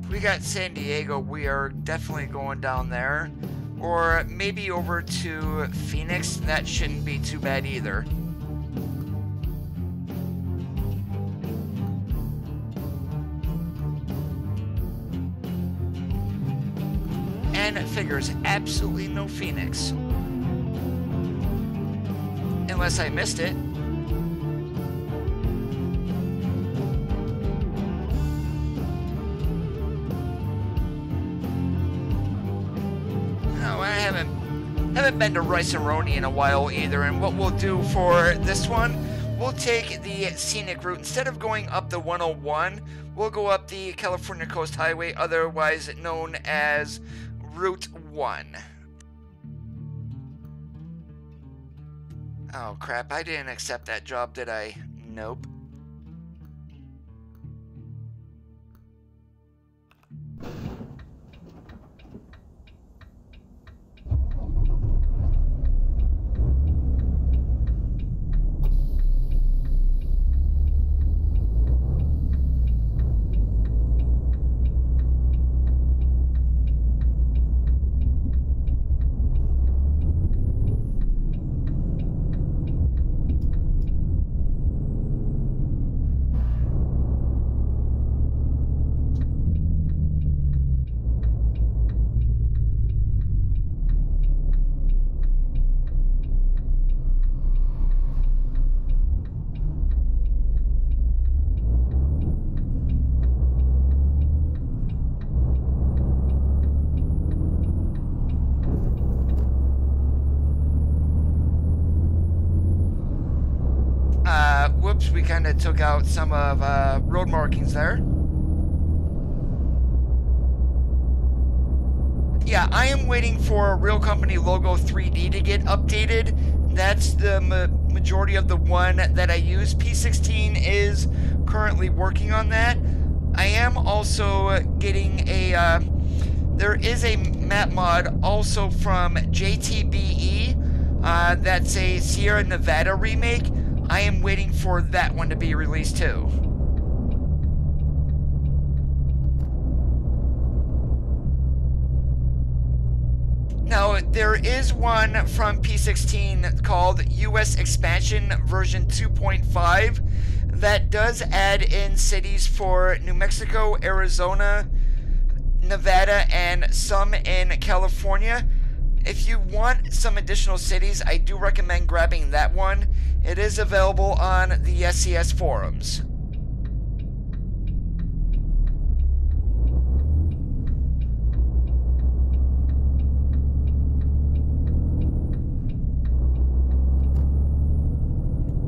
We got San Diego. We are definitely going down there. Or maybe over to Phoenix. That shouldn't be too bad either. And it figures absolutely no Phoenix. Unless I missed it. No, I haven't been to Rice-A-Roni in a while either, and what we'll do for this one, we'll take the scenic route. Instead of going up the 101, we'll go up the California Coast Highway, otherwise known as Route 1. Oh crap, I didn't accept that job, did I? Nope. Whoops, we kind of took out some of road markings there. Yeah, I am waiting for Real Company Logo 3D to get updated. That's the majority of the one that I use. P16 is currently working on that. I am also getting a, there is a map mod also from JTBE. That's a Sierra Nevada remake. I am waiting for that one to be released too. Now, there is one from P16 called US Expansion version 2.5 that does add in cities for New Mexico, Arizona, Nevada, and some in California. If you want some additional cities, I do recommend grabbing that one. It is available on the SCS forums.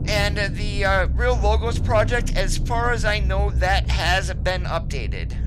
And the Real Logos project, as far as I know, that has been updated.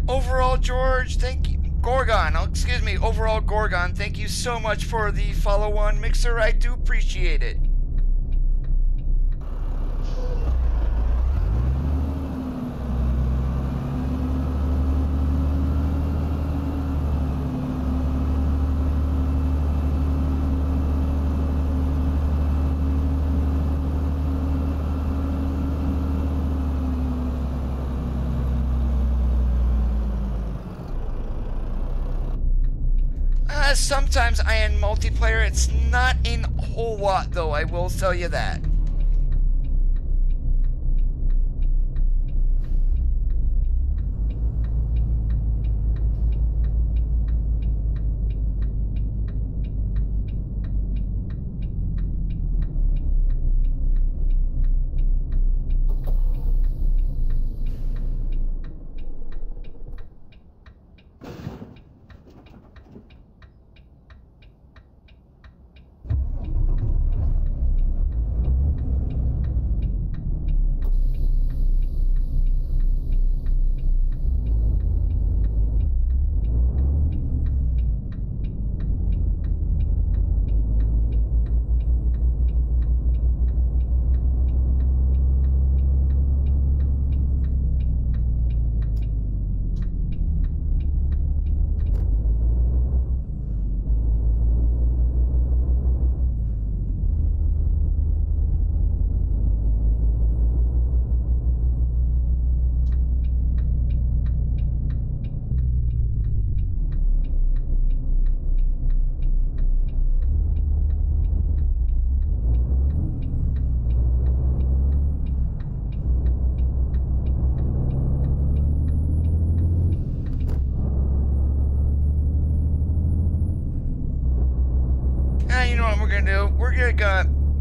Overall, George, thank you. Gorgon, excuse me, Overall Gorgon, thank you so much for the follow on Mixer. I do appreciate it. Sometimes I am multiplayer. It's not a whole lot, though, I will tell you that.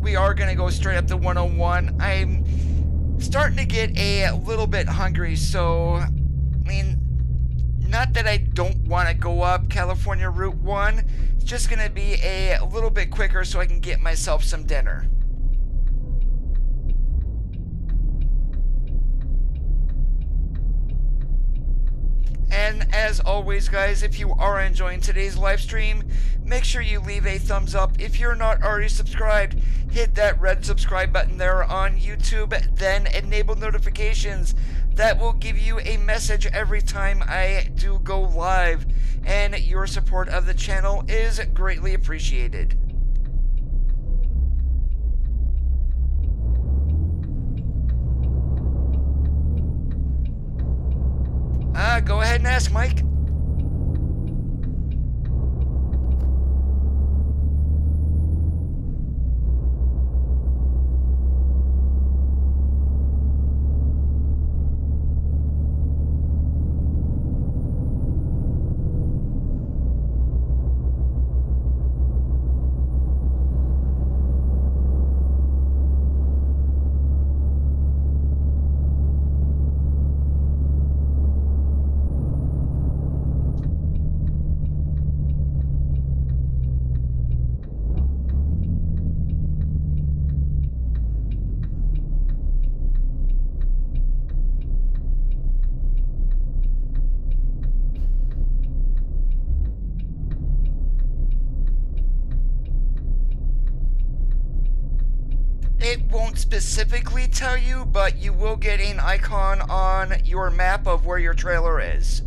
we are gonna go straight up to 101. I'm starting to get a little bit hungry, so I mean, not that I don't want to go up California Route 1. It's just gonna be a little bit quicker so I can get myself some dinner. And as always, guys, if you are enjoying today's live stream, make sure you leave a thumbs up. If you're not already subscribed, hit that red subscribe button there on YouTube, then enable notifications. That will give you a message every time I do go live, and your support of the channel is greatly appreciated. Go ahead and ask, Mike. It won't specifically tell you, but you will get an icon on your map of where your trailer is.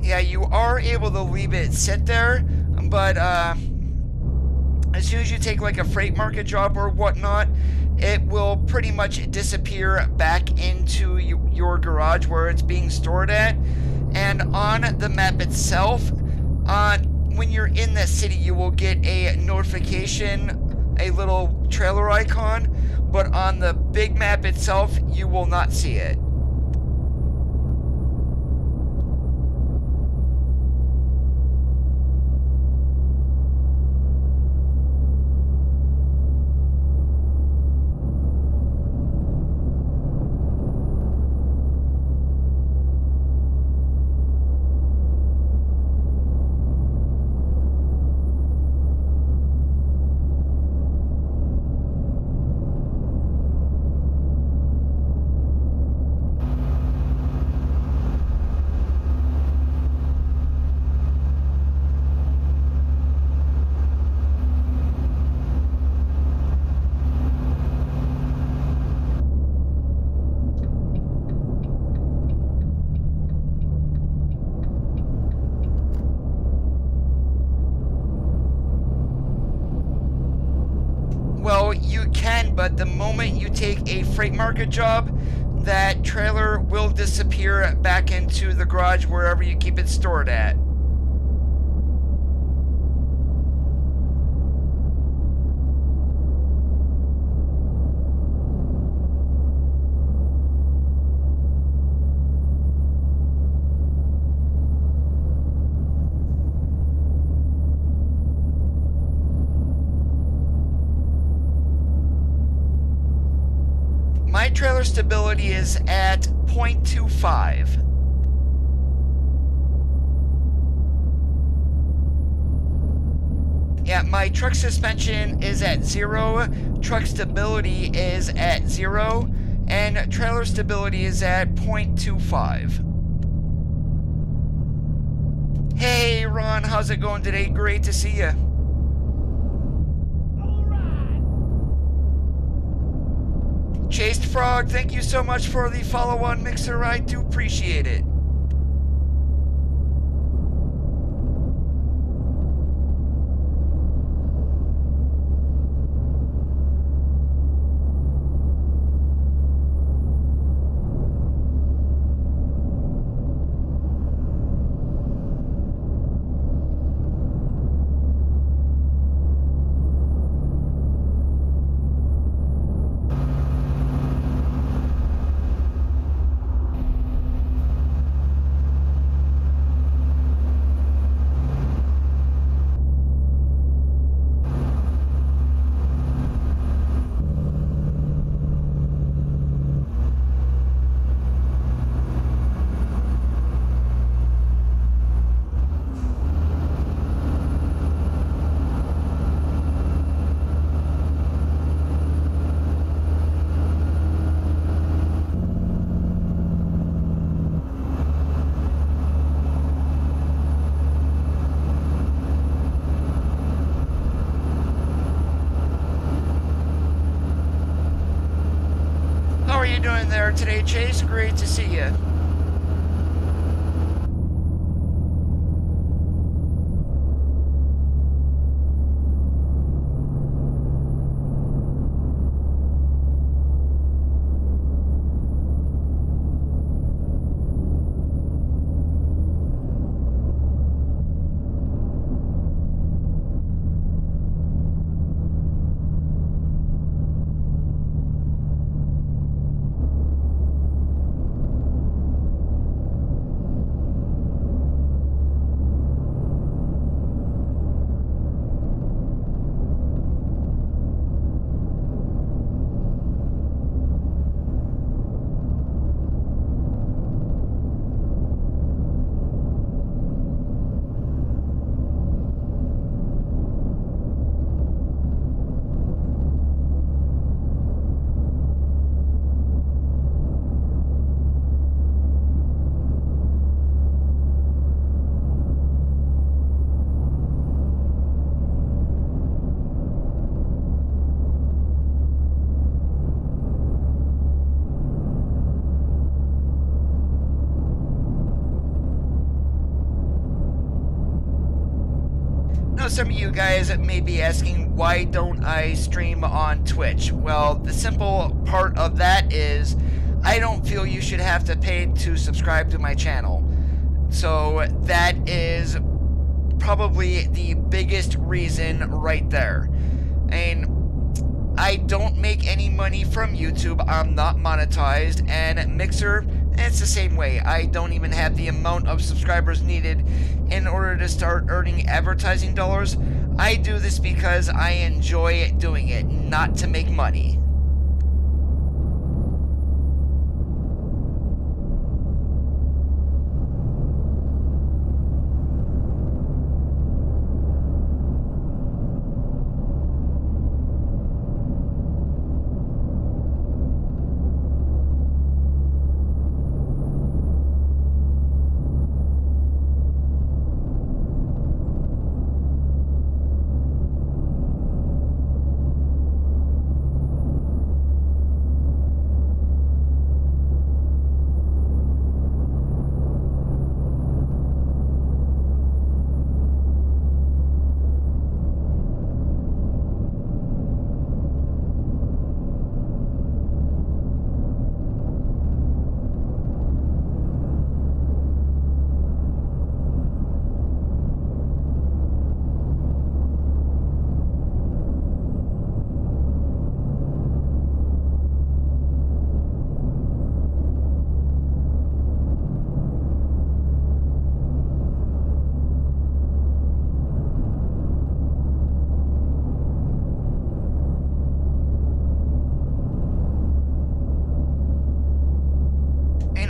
Yeah, you are able to leave it sit there, but as soon as you take like a freight market job or whatnot, it will pretty much disappear back into your garage where it's being stored at. And on the map itself, when you're in that city, you will get a notification, a little trailer icon, but on the big map itself, you will not see it. Well, you can, but the moment you take a freight market job, that trailer will disappear back into the garage wherever you keep it stored at. My trailer stability is at 0.25. Yeah, my truck suspension is at 0, truck stability is at 0, and trailer stability is at 0.25. Hey Ron, how's it going today? Great to see you. Chased Frog, thank you so much for the follow on Mixer. I do appreciate it. doing there today, Chase? Great to see you. Now some of you guys may be asking, why don't I stream on Twitch? Well, the simple part of that is I don't feel you should have to pay to subscribe to my channel. So that is probably the biggest reason right there. And I don't make any money from YouTube. I'm not monetized. And Mixer, it's the same way. I don't even have the amount of subscribers needed in order to start earning advertising dollars. I do this because I enjoy doing it, not to make money.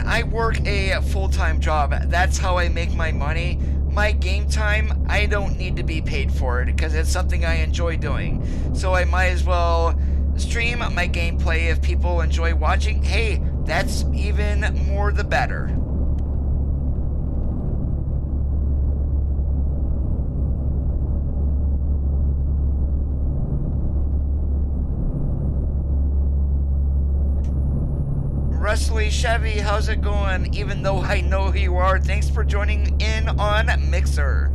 I work a full-time job. That's how I make my money. My game time, I don't need to be paid for it because it's something I enjoy doing. So I might as well stream my gameplay. If people enjoy watching, hey, that's even more the better. Rustley Chevy, how's it going? Even though I know who you are, thanks for joining in on Mixer.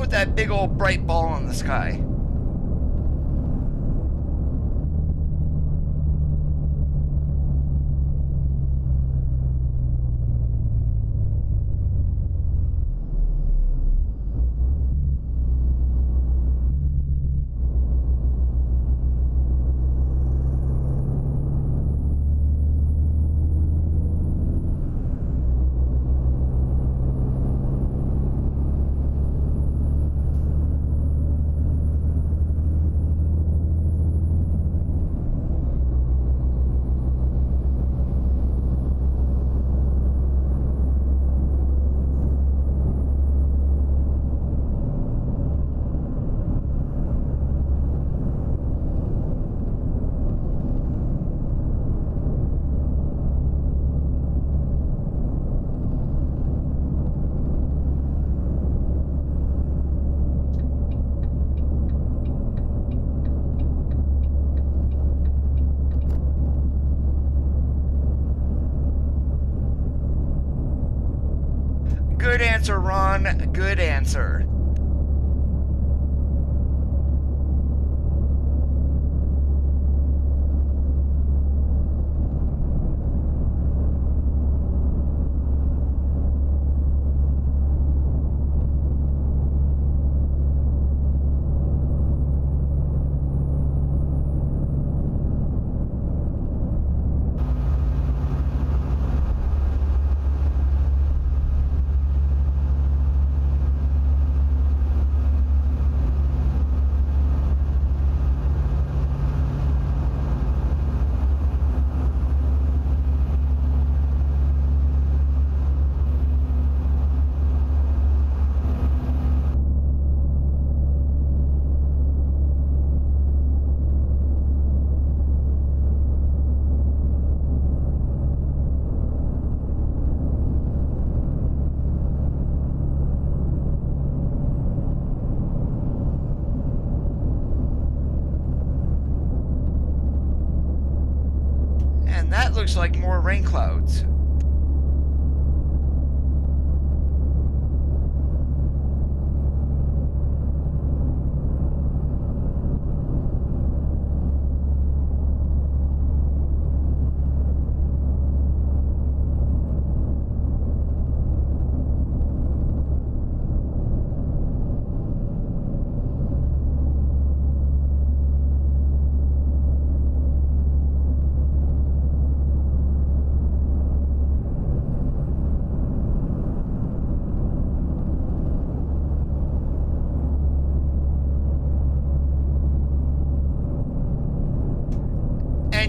with that big old bright ball in the sky? Good answer, Ron. Good answer. That looks like more rain clouds.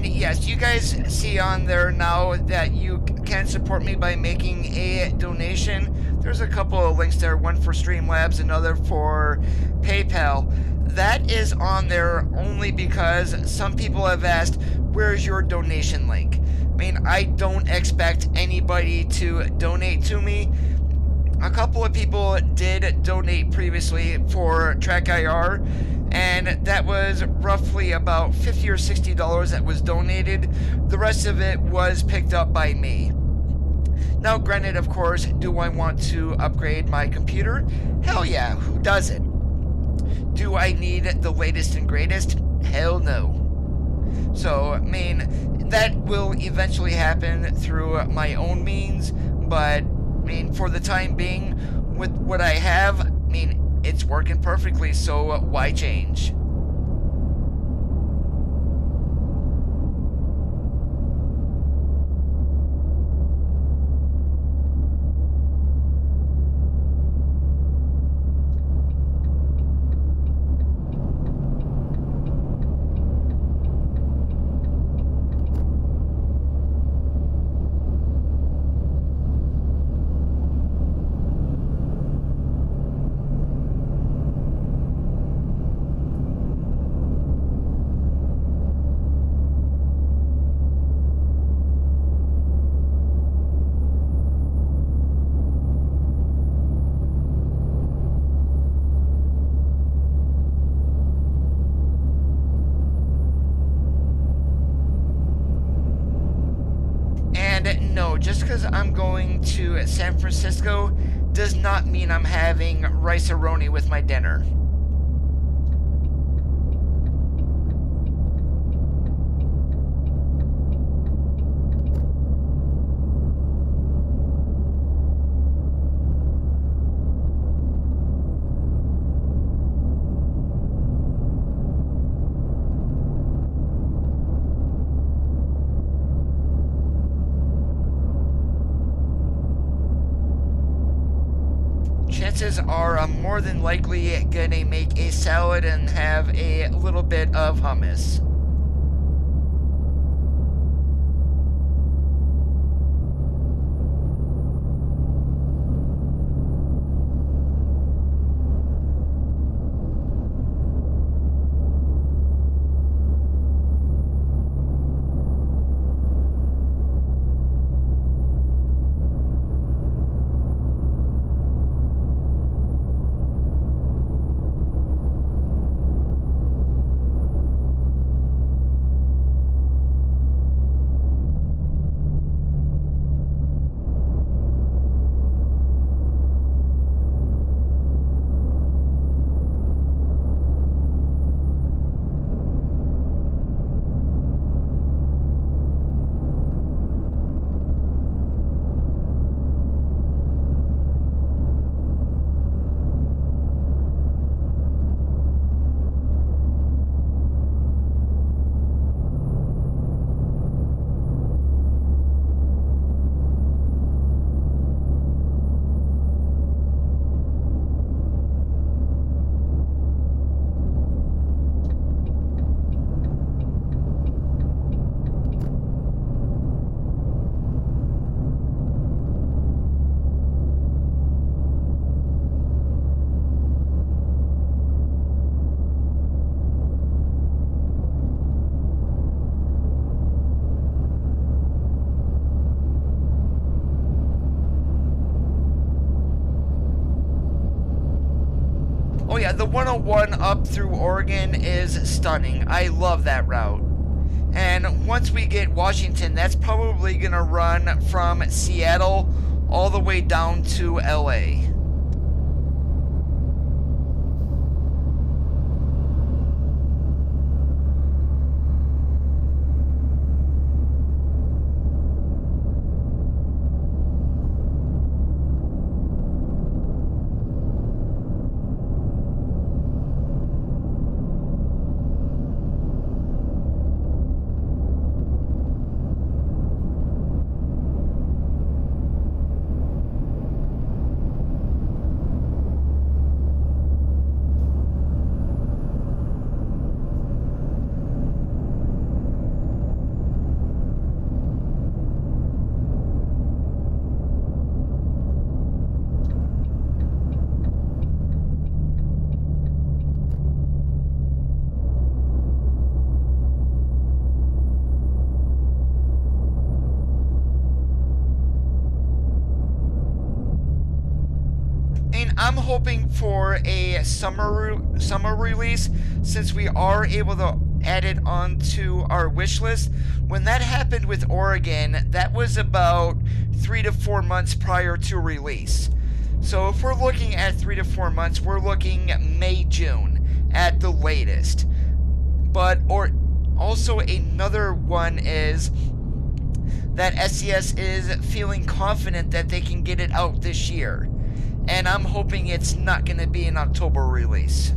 Yes, you guys see on there now that you can support me by making a donation. There's a couple of links there, one for Streamlabs, another for PayPal. That is on there only because some people have asked, where's your donation link? I mean, I don't expect anybody to donate to me. A couple of people did donate previously for TrackIR, and that was roughly about $50 or $60 that was donated. The rest of it was picked up by me. Now, granted, of course, do I want to upgrade my computer? Hell yeah, who doesn't? Do I need the latest and greatest? Hell no. So, I mean, that will eventually happen through my own means, but, I mean, for the time being, with what I have, I mean, it's working perfectly, so why change? No, just because I'm going to San Francisco does not mean I'm having rice-a-roni with my dinner. Chances are I'm more than likely gonna make a salad and have a little bit of hummus. Oh yeah, the 101 up through Oregon is stunning. I love that route. And once we get Washington, that's probably going to run from Seattle all the way down to LA. I'm hoping for a summer release, since we are able to add it onto our wish list. When that happened with Oregon, that was about 3 to 4 months prior to release. So if we're looking at 3 to 4 months, we're looking May, June at the latest. But also another one is that SES is feeling confident that they can get it out this year. And I'm hoping it's not going to be an October release.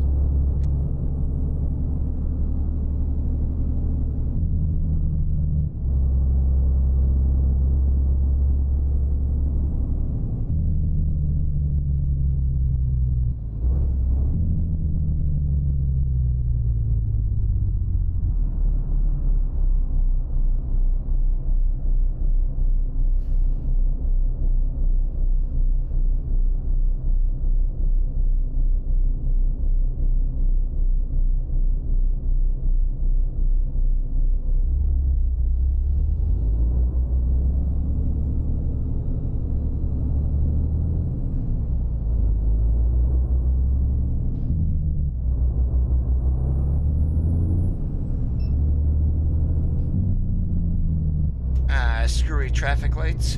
Screwy traffic lights.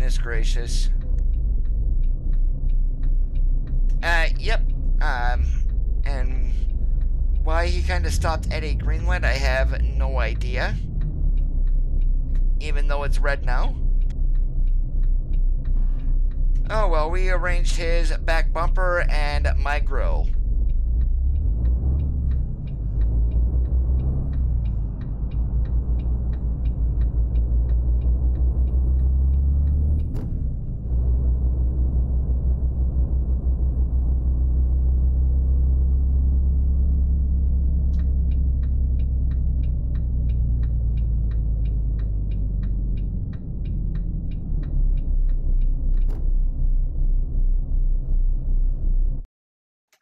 Goodness gracious. Yep. And why he kind of stopped at a green light, I have no idea. Even though it's red now. Oh well, we arranged his back bumper and my grille.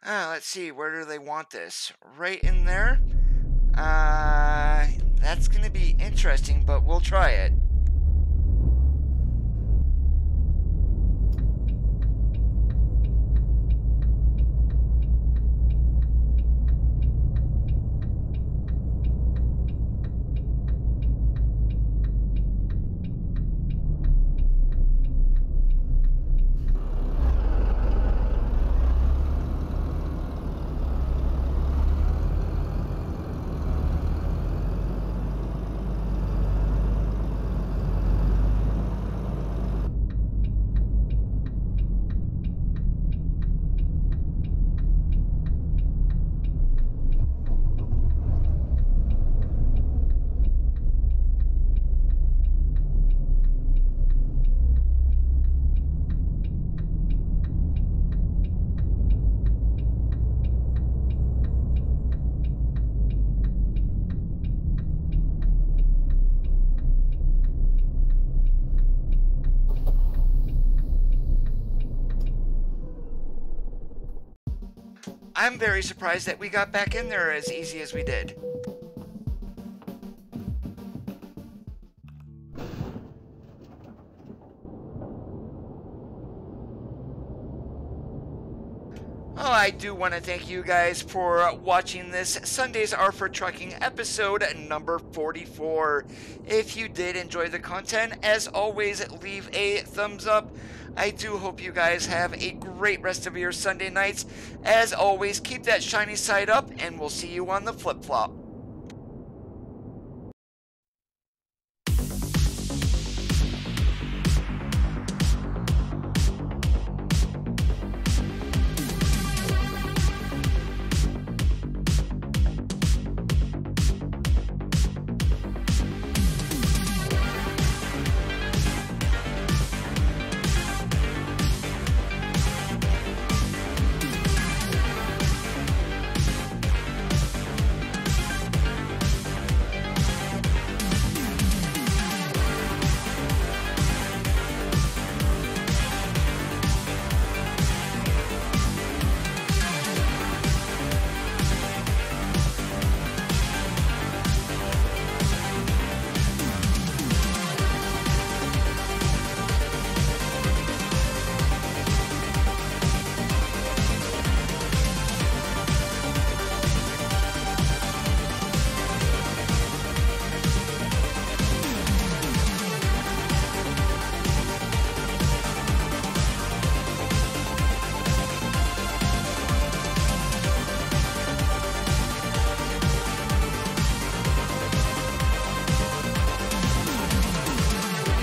Let's see, where do they want this? Right in there? That's gonna be interesting, but we'll try it. I'm very surprised that we got back in there as easy as we did. Oh, I do want to thank you guys for watching this Sundays Are for Trucking episode number 44. If you did enjoy the content, as always, leave a thumbs up. I do hope you guys have a great rest of your Sunday nights. As always, keep that shiny side up, and we'll see you on the flip-flop.